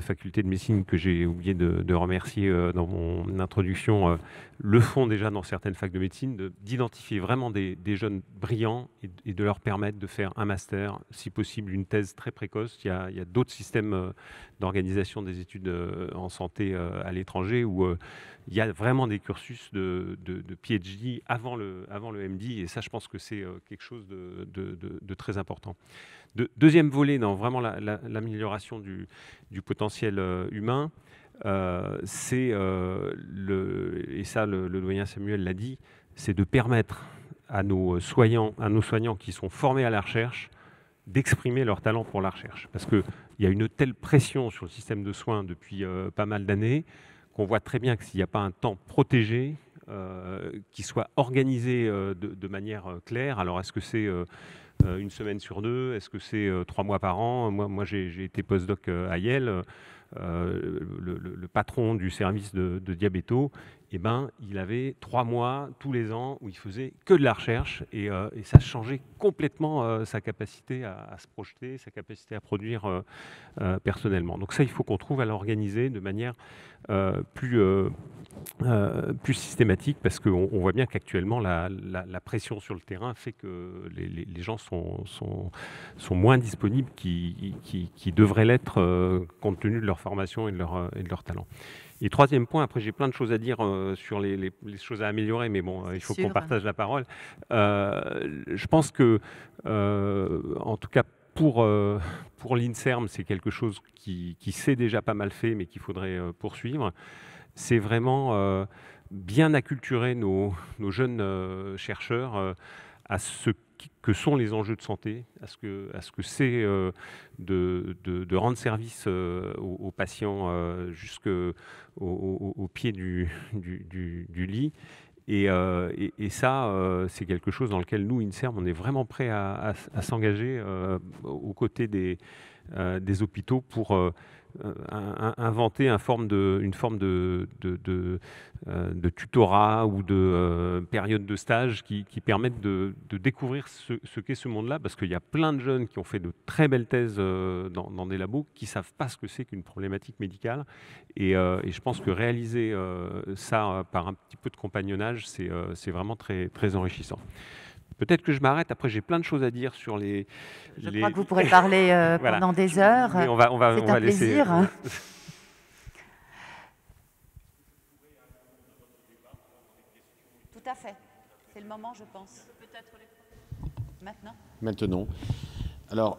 faculté de médecine que j'ai oublié de remercier dans mon introduction, le font déjà dans certaines facs de médecine, d'identifier vraiment des jeunes brillants et de leur permettre de faire un master, si possible une thèse très précoce. Il y a d'autres systèmes d'organisation des études en santé à l'étranger où il y a vraiment des cursus de PhD avant le MD, et ça, je pense que c'est quelque chose de très important. Deuxième volet dans vraiment l'amélioration du potentiel humain, c'est, et ça le doyen Samuel l'a dit, c'est de permettre à nos soignants qui sont formés à la recherche d'exprimer leur talent pour la recherche. Parce qu'il y a une telle pression sur le système de soins depuis pas mal d'années qu'on voit très bien que s'il n'y a pas un temps protégé, qui soit organisé de manière claire, alors est-ce que c'est une semaine sur 2, est-ce que c'est 3 mois par an? Moi j'ai été postdoc à Yale, le patron du service de diabéto, il avait 3 mois tous les ans où il faisait que de la recherche, et ça changeait complètement sa capacité à se projeter, sa capacité à produire personnellement. Donc ça, il faut qu'on trouve à l'organiser de manière plus systématique, parce qu'on voit bien qu'actuellement la pression sur le terrain fait que les gens sont moins disponibles qui devraient l'être compte tenu de leur formation et de leur talent. Et troisième point, après j'ai plein de choses à dire sur les choses à améliorer, mais bon, il faut qu'on partage la parole. Je pense que, en tout cas pour l'INSERM, c'est quelque chose qui s'est déjà pas mal fait, mais qu'il faudrait poursuivre. C'est vraiment bien acculturer nos jeunes chercheurs à ce que sont les enjeux de santé, à ce que c'est de rendre service aux patients jusqu'au pied du lit. Et ça, c'est quelque chose dans lequel nous, INSERM, on est vraiment prêt à s'engager aux côtés des hôpitaux pour inventer une forme de tutorat ou de période de stage qui permettent de découvrir ce qu'est ce monde-là, parce qu'il y a plein de jeunes qui ont fait de très belles thèses dans des labos qui ne savent pas ce que c'est qu'une problématique médicale, et je pense que réaliser ça par un petit peu de compagnonnage, c'est vraiment très, très enrichissant. Peut-être que je m'arrête, après j'ai plein de choses à dire sur les... Je crois que vous pourrez parler pendant des heures. Mais on va laisser... plaisir. Tout à fait. C'est le moment, je pense. Peut-être Maintenant. Alors,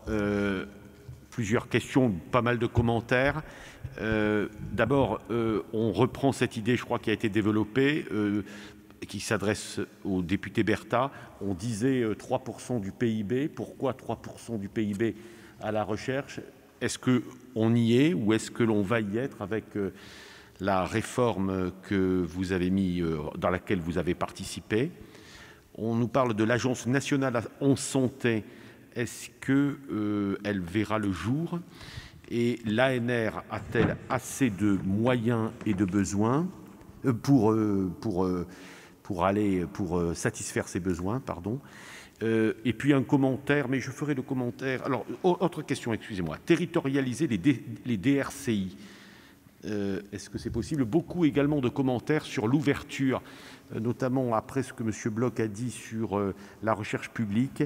plusieurs questions, pas mal de commentaires. D'abord, on reprend cette idée, je crois, qui a été développée, qui s'adresse au député Bertha. On disait 3% du PIB. Pourquoi 3% du PIB à la recherche? Est-ce qu'on y est, ou est-ce que l'on va y être avec la réforme que vous avez dans laquelle vous avez participé? On nous parle de l'Agence nationale en santé. Est-ce qu'elle verra le jour? Et l'ANR a-t-elle assez de moyens et de besoins pour satisfaire ses besoins, pardon. Et puis un commentaire, mais je ferai le commentaire. Alors, autre question, excusez-moi. Territorialiser les DRCI. Est-ce que c'est possible? Beaucoup également de commentaires sur l'ouverture, notamment après ce que M. Bloch a dit sur la recherche publique,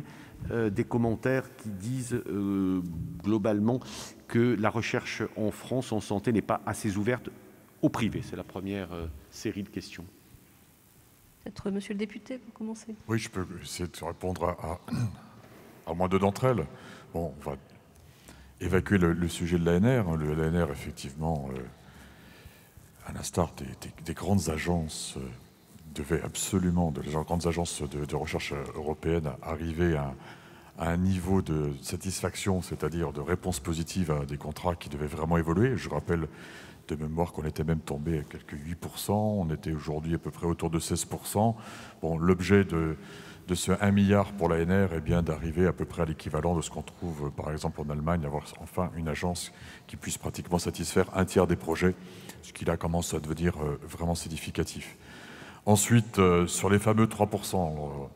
des commentaires qui disent globalement que la recherche en France en santé n'est pas assez ouverte au privé. C'est la première série de questions. Peut-être monsieur le député pour commencer. Oui, je peux essayer de répondre à moins deux d'entre elles. Bon, on va évacuer le sujet de l'ANR. L'ANR, effectivement, à l'instar des grandes agences, devait absolument, grandes agences de recherche européennes, arriver à un niveau de satisfaction, c'est-à-dire de réponse positive à des contrats qui devaient vraiment évoluer. Je rappelle de mémoire qu'on était même tombé à quelques 8%, on était aujourd'hui à peu près autour de 16%. Bon, l'objet de ce 1 milliard pour l'ANR est bien d'arriver à peu près à l'équivalent de ce qu'on trouve par exemple en Allemagne, d'avoir enfin une agence qui puisse pratiquement satisfaire un tiers des projets, ce qui là commence à devenir vraiment significatif. Ensuite, sur les fameux 3%,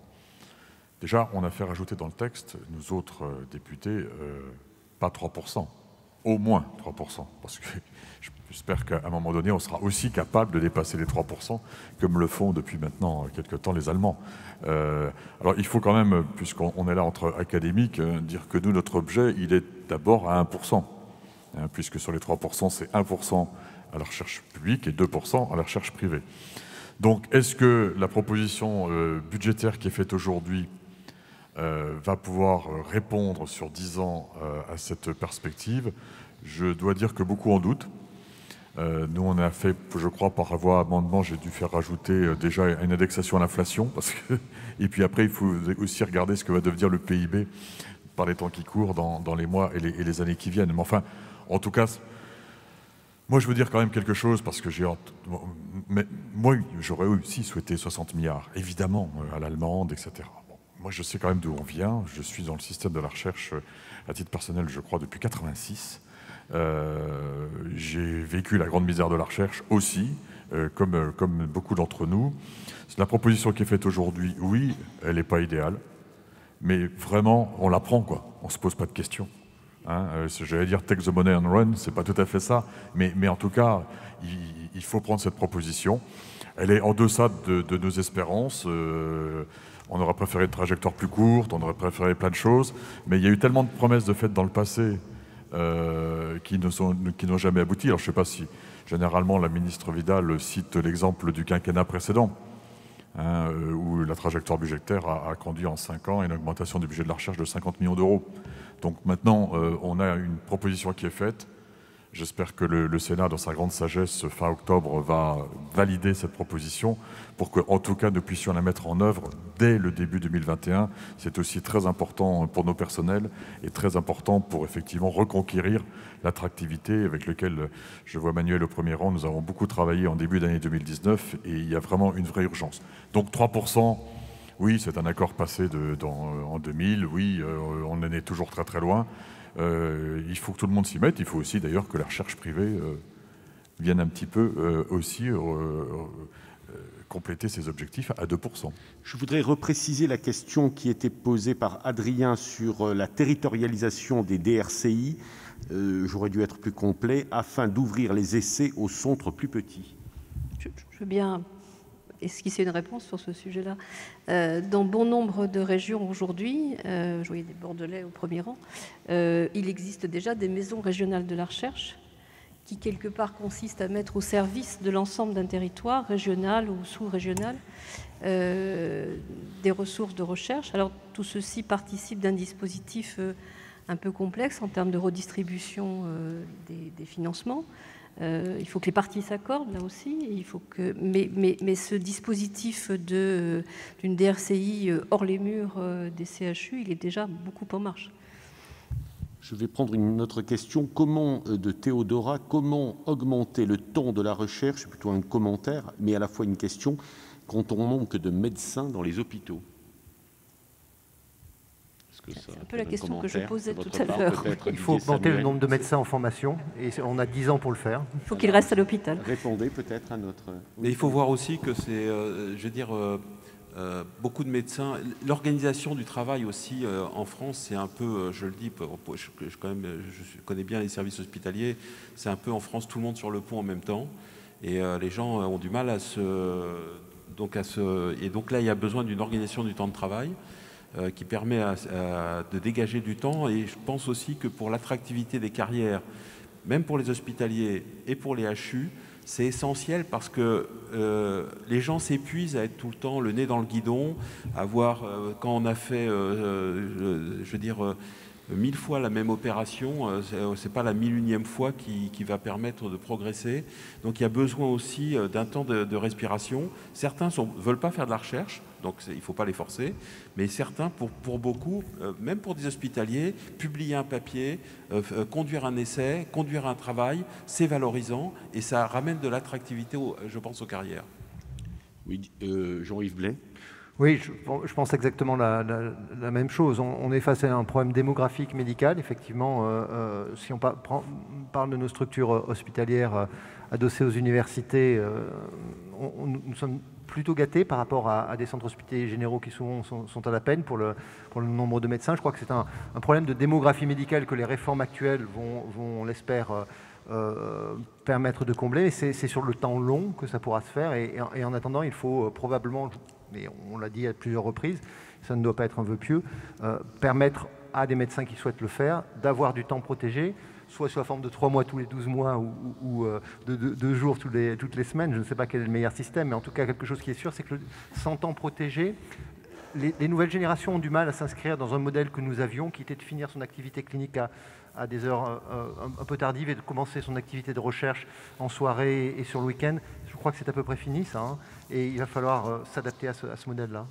déjà on a fait rajouter dans le texte, nous autres députés, pas 3%, au moins 3%, parce que j'espère qu'à un moment donné, on sera aussi capable de dépasser les 3%, comme le font depuis maintenant quelques temps les Allemands. Alors il faut quand même, puisqu'on est là entre académiques, dire que nous, notre objet, il est d'abord à 1%, puisque sur les 3%, c'est 1% à la recherche publique et 2% à la recherche privée. Donc est-ce que la proposition budgétaire qui est faite aujourd'hui va pouvoir répondre sur 10 ans à cette perspective? Je dois dire que beaucoup en doutent. Nous, on a fait, je crois, par voie amendement, j'ai dû faire rajouter déjà une indexation à l'inflation, parce que et puis après, il faut aussi regarder ce que va devenir le PIB par les temps qui courent dans les mois et les années qui viennent. Mais enfin, en tout cas, moi, je veux dire quand même quelque chose, parce que moi, j'aurais aussi souhaité 60 milliards, évidemment, à l'allemande, etc. Bon, moi, je sais quand même d'où on vient. Je suis dans le système de la recherche, à titre personnel, je crois, depuis 86. J'ai vécu la grande misère de la recherche aussi, comme beaucoup d'entre nous. La proposition qui est faite aujourd'hui, oui, elle n'est pas idéale, mais vraiment, on la prend, quoi. On ne se pose pas de questions. J'allais dire take the money and run, c'est pas tout à fait ça, mais en tout cas, il faut prendre cette proposition. Elle est en deçà de nos espérances. On aurait préféré une trajectoire plus courte, on aurait préféré plein de choses, mais il y a eu tellement de promesses de faites dans le passé qui n'ont jamais abouti. Alors je ne sais pas si généralement la ministre Vidal cite l'exemple du quinquennat précédent, où la trajectoire budgétaire a conduit en 5 ans à une augmentation du budget de la recherche de 50 millions d'euros. Donc maintenant, on a une proposition qui est faite. J'espère que le Sénat, dans sa grande sagesse, fin octobre, va valider cette proposition pour qu'en tout cas, nous puissions la mettre en œuvre dès le début 2021. C'est aussi très important pour nos personnels et très important pour effectivement reconquérir l'attractivité avec laquelle, je vois Manuel au premier rang, nous avons beaucoup travaillé en début d'année 2019 et il y a vraiment une vraie urgence. Donc 3%, oui, c'est un accord passé en 2000, oui, on en est toujours très très loin. Il faut que tout le monde s'y mette. Il faut aussi d'ailleurs que la recherche privée vienne un petit peu aussi compléter ses objectifs à 2%. Je voudrais repréciser la question qui était posée par Adrien sur la territorialisation des DRCI. J'aurais dû être plus complet, afin d'ouvrir les essais aux centres plus petits. Je veux bien esquisser une réponse sur ce sujet-là. Dans bon nombre de régions aujourd'hui, je voyais des Bordelais au premier rang, il existe déjà des maisons régionales de la recherche qui, quelque part, consistent à mettre au service de l'ensemble d'un territoire, régional ou sous-régional, des ressources de recherche. Alors, tout ceci participe d'un dispositif un peu complexe en termes de redistribution des financements. Il faut que les parties s'accordent, là aussi. Il faut que... mais ce dispositif d'une DRCI hors les murs des CHU, il est déjà beaucoup en marche. Je vais prendre une autre question. De Théodora, comment augmenter le temps de la recherche, c'est plutôt un commentaire, mais à la fois une question, quand on manque de médecins dans les hôpitaux? C'est un peu la question que je posais tout à l'heure. Il faut augmenter le nombre de médecins en formation et on a 10 ans pour le faire. Il faut qu'ils restent à l'hôpital. Répondez peut-être à notre... Mais il faut voir aussi que c'est, je veux dire, beaucoup de médecins... L'organisation du travail aussi en France, c'est un peu, je le dis, je connais bien les services hospitaliers, c'est un peu en France tout le monde sur le pont en même temps. Et les gens ont du mal à Et donc là, il y a besoin d'une organisation du temps de travail qui permet de dégager du temps. Et je pense aussi que pour l'attractivité des carrières, même pour les hospitaliers et pour les HU, c'est essentiel parce que les gens s'épuisent à être tout le temps le nez dans le guidon, à voir quand on a fait, je veux dire, 1000 fois la même opération, c'est pas la 1001e fois qui va permettre de progresser. Donc il y a besoin aussi d'un temps de respiration. Certains ne veulent pas faire de la recherche, donc il ne faut pas les forcer. Mais certains, pour beaucoup, même pour des hospitaliers, publier un papier, conduire un essai, conduire un travail, c'est valorisant et ça ramène de l'attractivité, je pense, aux carrières. Oui, Jean-Yves Blais. Oui, je pense exactement la même chose. On est face à un problème démographique médical. Effectivement, si on parle de nos structures hospitalières adossées aux universités, nous sommes plutôt gâtés par rapport à des centres hospitaliers généraux qui souvent sont à la peine pour le nombre de médecins. Je crois que c'est un problème de démographie médicale que les réformes actuelles vont on l'espère, permettre de combler. Et c'est sur le temps long que ça pourra se faire. Et en attendant, il faut probablement, mais on l'a dit à plusieurs reprises, ça ne doit pas être un vœu pieux, permettre à des médecins qui souhaitent le faire d'avoir du temps protégé, soit sous la forme de 3 mois tous les 12 mois ou de 2 jours toutes les semaines. Je ne sais pas quel est le meilleur système, mais en tout cas, quelque chose qui est sûr, c'est que sans temps protégé, les nouvelles générations ont du mal à s'inscrire dans un modèle que nous avions, qui était de finir son activité clinique à des heures un peu tardives et de commencer son activité de recherche en soirée et sur le week-end. Je crois que c'est à peu près fini, ça, hein, et il va falloir s'adapter à ce modèle-là.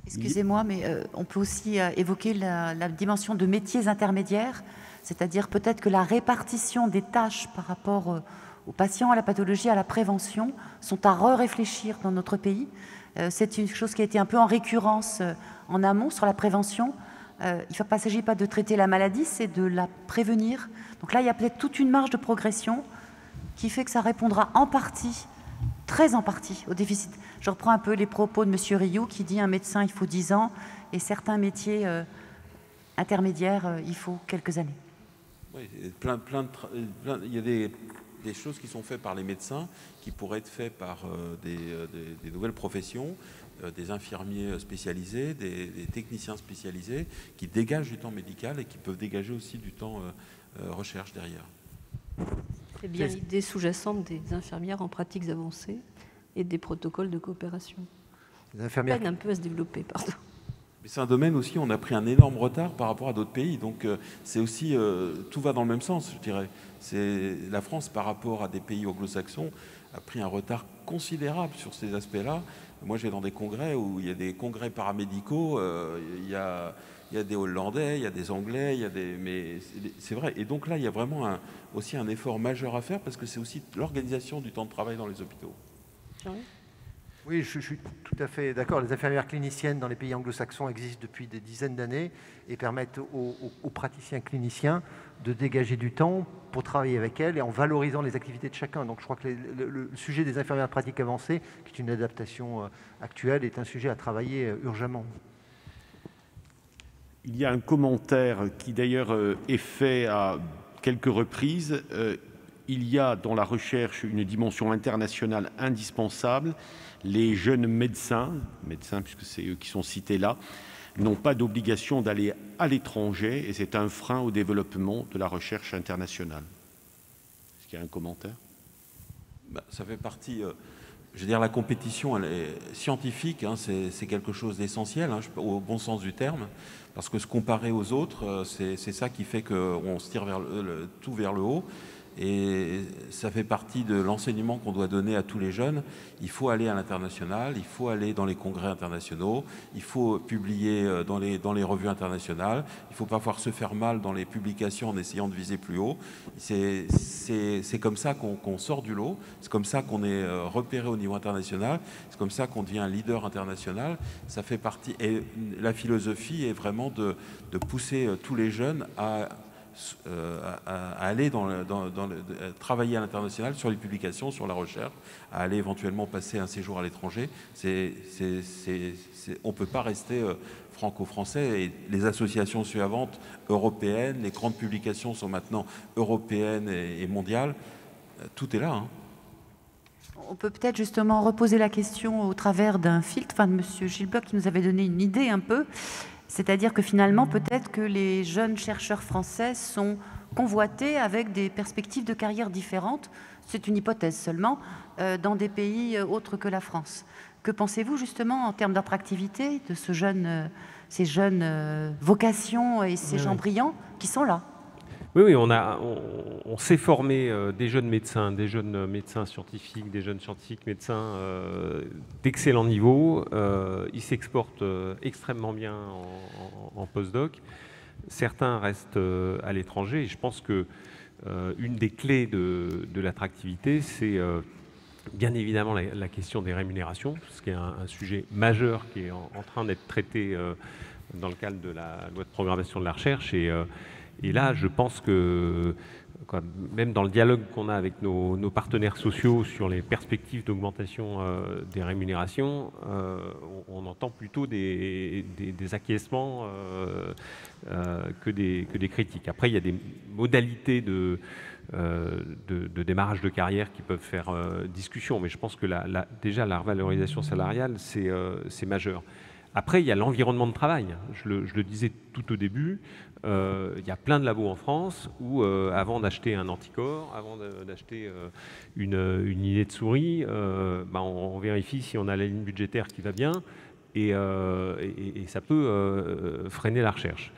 Excusez-moi, mais on peut aussi évoquer la dimension de métiers intermédiaires, c'est-à-dire peut-être que la répartition des tâches par rapport aux patients, à la pathologie, à la prévention, sont à réfléchir dans notre pays. C'est une chose qui a été un peu en récurrence en amont sur la prévention. Il ne s'agit pas de traiter la maladie, c'est de la prévenir. Donc là, il y a peut-être toute une marge de progression qui fait que ça répondra en partie, très en partie, au déficit. Je reprends un peu les propos de M. Rioux qui dit un médecin, il faut 10 ans, et certains métiers intermédiaires, il faut quelques années. Oui, il y a des choses qui sont faites par les médecins qui pourraient être faites par des nouvelles professions, des infirmiers spécialisés, des techniciens spécialisés qui dégagent du temps médical et qui peuvent dégager aussi du temps recherche derrière. C'est bien l'idée sous-jacente des infirmières en pratiques avancées et des protocoles de coopération. Les infirmières peine un peu à se développer, pardon. Mais c'est un domaine aussi, on a pris un énorme retard par rapport à d'autres pays. Donc c'est aussi, tout va dans le même sens, je dirais. La France, par rapport à des pays anglo-saxons, a pris un retard considérable sur ces aspects-là. Moi, j'ai dans des congrès où il y a des congrès paramédicaux, il y a des Hollandais, il y a des Anglais, mais c'est vrai. Et donc là, il y a vraiment aussi un effort majeur à faire parce que c'est aussi l'organisation du temps de travail dans les hôpitaux. Oui, je suis tout à fait d'accord. Les infirmières cliniciennes dans les pays anglo-saxons existent depuis des dizaines d'années et permettent aux praticiens cliniciens de dégager du temps pour travailler avec elles et en valorisant les activités de chacun. Donc je crois que le sujet des infirmières de pratique avancée, qui est une adaptation actuelle, est un sujet à travailler urgemment. Il y a un commentaire qui d'ailleurs est fait à quelques reprises. Il y a dans la recherche une dimension internationale indispensable. Les jeunes médecins puisque c'est eux qui sont cités là, n'ont pas d'obligation d'aller à l'étranger et c'est un frein au développement de la recherche internationale. Est-ce qu'il y a un commentaire ? Ça fait partie... je veux dire, la compétition elle est scientifique, hein, c'est quelque chose d'essentiel, hein, au bon sens du terme, parce que se comparer aux autres, c'est ça qui fait qu'on se tire tout vers le haut. Et ça fait partie de l'enseignement qu'on doit donner à tous les jeunes. Il faut aller à l'international, il faut aller dans les congrès internationaux, il faut publier dans les revues internationales, il ne faut pas se faire mal dans les publications en essayant de viser plus haut. C'est comme ça qu'on sort du lot, c'est comme ça qu'on est repéré au niveau international, c'est comme ça qu'on devient un leader international. Ça fait partie, et la philosophie est vraiment de pousser tous les jeunes à aller travailler à l'international sur les publications, sur la recherche, à aller éventuellement passer un séjour à l'étranger. On ne peut pas rester franco-français. Et les associations suivantes européennes, les grandes publications sont maintenant européennes et mondiales. Tout est là. Hein. On peut peut-être justement reposer la question au travers d'un filtre, de M. Gilles Bloch qui nous avait donné une idée un peu. C'est-à-dire que finalement, peut-être que les jeunes chercheurs français sont convoités avec des perspectives de carrière différentes, c'est une hypothèse seulement, dans des pays autres que la France. Que pensez-vous justement en termes d'attractivité de ces jeunes vocations et ces gens brillants qui sont là ? Oui, on sait former des jeunes médecins scientifiques, des jeunes scientifiques médecins d'excellent niveau. Ils s'exportent extrêmement bien en postdoc. Certains restent à l'étranger. Et je pense que une des clés de l'attractivité, c'est bien évidemment la question des rémunérations, ce qui est un sujet majeur qui est en train d'être traité dans le cadre de la loi de programmation de la recherche. Et là, je pense que même dans le dialogue qu'on a avec nos partenaires sociaux sur les perspectives d'augmentation des rémunérations, on entend plutôt des acquiescements que des critiques. Après, il y a des modalités de démarrage de carrière qui peuvent faire discussion, mais je pense que déjà la revalorisation salariale, c'est majeur. Après, il y a l'environnement de travail. Je le disais tout au début, il y a plein de labos en France où, avant d'acheter un anticorps, avant d'acheter une idée de souris, on vérifie si on a la ligne budgétaire qui va bien, et ça peut freiner la recherche.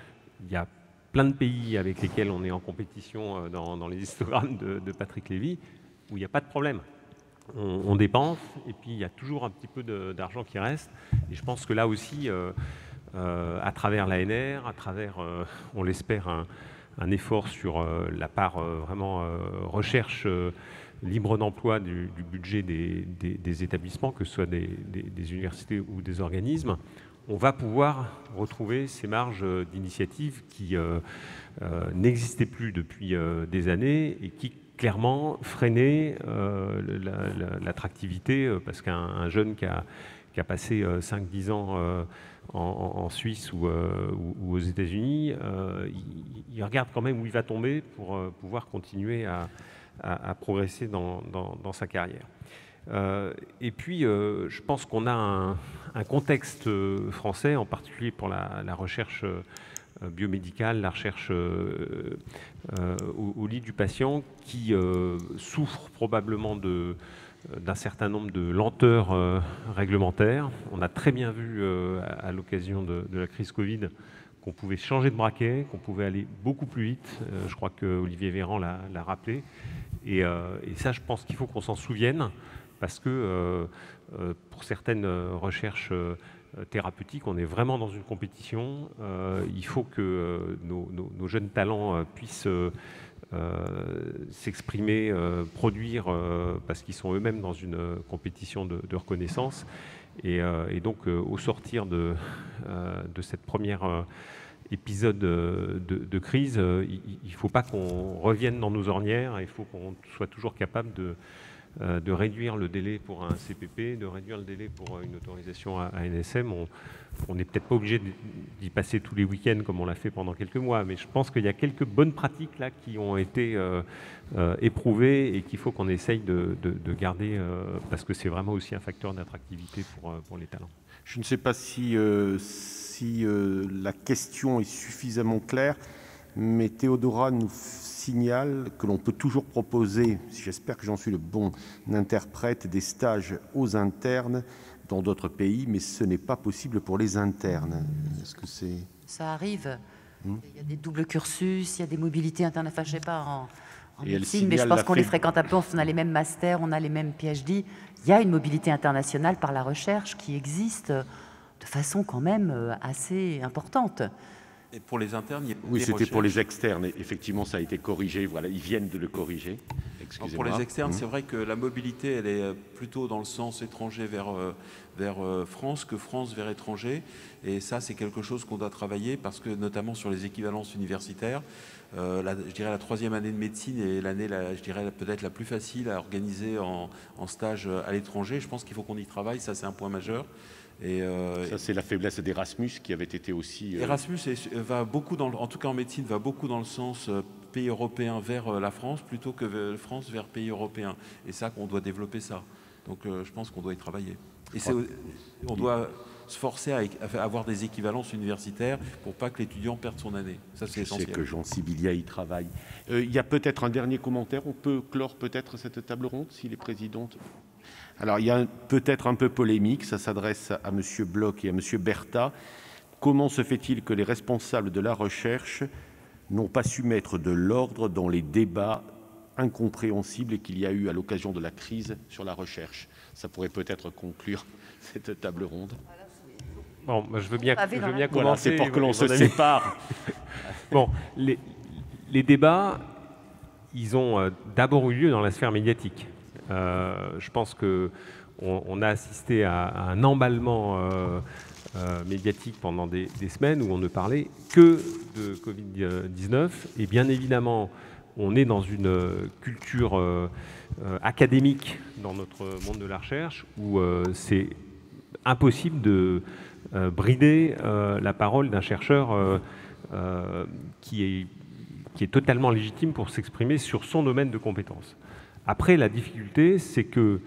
Il y a plein de pays avec lesquels on est en compétition dans les histogrammes de Patrick Lévy, où il n'y a pas de problème. On dépense, et puis il y a toujours un petit peu d'argent qui reste. Et je pense que là aussi, à travers l'ANR, à travers, on l'espère, un effort sur la part vraiment recherche libre d'emploi du budget des établissements, que ce soit des universités ou des organismes, on va pouvoir retrouver ces marges d'initiative qui n'existaient plus depuis des années et qui clairement freiner l'attractivité, parce qu'un jeune qui a passé 5-10 ans en Suisse ou aux États-Unis, il regarde quand même où il va tomber pour pouvoir continuer à progresser dans sa carrière. Et puis, je pense qu'on a un contexte français, en particulier pour la recherche biomédicale, la recherche au lit du patient, qui souffre probablement d'un certain nombre de lenteurs réglementaires. On a très bien vu à l'occasion de la crise Covid qu'on pouvait changer de braquet, qu'on pouvait aller beaucoup plus vite. Je crois que Olivier Véran l'a rappelé. Et ça, je pense qu'il faut qu'on s'en souvienne, parce que pour certaines recherches thérapeutique, on est vraiment dans une compétition. Il faut que nos jeunes talents puissent s'exprimer, produire, parce qu'ils sont eux-mêmes dans une compétition de reconnaissance. Et donc, au sortir de cette première épisode de crise, il ne faut pas qu'on revienne dans nos ornières, il faut qu'on soit toujours capable de réduire le délai pour un CPP, de réduire le délai pour une autorisation à NSM. On n'est peut-être pas obligé d'y passer tous les week-ends comme on l'a fait pendant quelques mois, mais je pense qu'il y a quelques bonnes pratiques là qui ont été éprouvées et qu'il faut qu'on essaye de garder, parce que c'est vraiment aussi un facteur d'attractivité pour les talents. Je ne sais pas si la question est suffisamment claire, mais Théodora nous signale que l'on peut toujours proposer, j'espère que j'en suis le bon interprète, des stages aux internes dans d'autres pays, mais ce n'est pas possible pour les internes. Est-ce que c'est... Ça arrive. Il y a des doubles cursus, il y a des mobilités internes, enfin je ne sais pas en médecine, mais je pense qu'on les fréquente un peu, on a les mêmes masters, on a les mêmes PhD. Il y a une mobilité internationale par la recherche qui existe de façon quand même assez importante. Et pour les internes, oui, c'était pour les externes. Effectivement, ça a été corrigé. Voilà, ils viennent de le corriger. Excusez-moi. Pour les externes, c'est vrai que la mobilité, elle est plutôt dans le sens étranger vers France que France vers étranger. Et ça, c'est quelque chose qu'on doit travailler parce que, notamment sur les équivalences universitaires, je dirais la troisième année de médecine est l'année, je dirais peut-être la plus facile à organiser en stage à l'étranger. Je pense qu'il faut qu'on y travaille. Ça, c'est un point majeur. Ça, c'est la faiblesse d'Erasmus qui avait été aussi... Erasmus va beaucoup, en tout cas en médecine, va beaucoup dans le sens pays européen vers la France plutôt que France vers pays européen. Et ça, on doit développer ça. Donc je pense qu'on doit y travailler. Et on doit se forcer à avoir des équivalences universitaires pour pas que l'étudiant perde son année. Ça, c'est essentiel. Je sais que Jean Sibilia y travaille. Il y a peut-être un dernier commentaire. On peut clore peut-être cette table ronde si les présidentes... Alors, il y a peut-être un peu polémique, ça s'adresse à M. Bloch et à M. Bertha. Comment se fait-il que les responsables de la recherche n'ont pas su mettre de l'ordre dans les débats incompréhensibles et qu'il y a eu à l'occasion de la crise sur la recherche. Ça pourrait peut-être conclure cette table ronde. Bon, je veux bien commencer. Voilà, c'est pour que l'on se sépare. Bon, les débats, ils ont d'abord eu lieu dans la sphère médiatique. Je pense qu'on a assisté à un emballement médiatique pendant des semaines où on ne parlait que de Covid-19. Et bien évidemment, on est dans une culture académique dans notre monde de la recherche où c'est impossible de brider la parole d'un chercheur qui est totalement légitime pour s'exprimer sur son domaine de compétences. Après, la difficulté, c'est que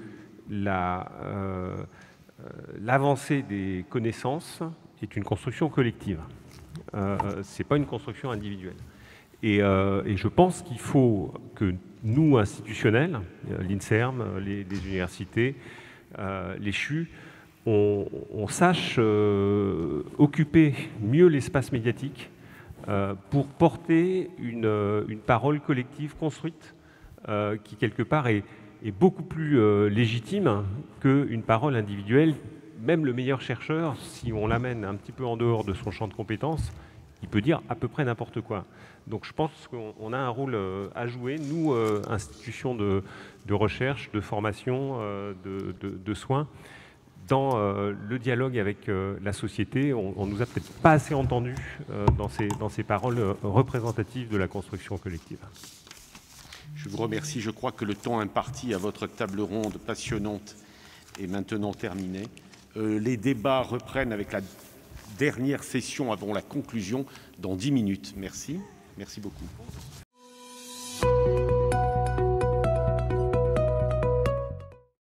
l'avancée des connaissances est une construction collective. Ce n'est pas une construction individuelle. Et je pense qu'il faut que nous, institutionnels, l'INSERM, les universités, les CHU, on sache occuper mieux l'espace médiatique pour porter une parole collective construite qui, quelque part, est beaucoup plus légitime qu'une parole individuelle. Même le meilleur chercheur, si on l'amène un petit peu en dehors de son champ de compétences, il peut dire à peu près n'importe quoi. Donc je pense qu'on a un rôle à jouer, nous, institutions de recherche, de formation, de soins, dans le dialogue avec la société. On ne nous a peut-être pas assez entendus dans ces paroles représentatives de la construction collective. Je vous remercie. Je crois que le temps imparti à votre table ronde passionnante est maintenant terminé. Les débats reprennent avec la dernière session avant la conclusion dans 10 minutes. Merci. Merci beaucoup.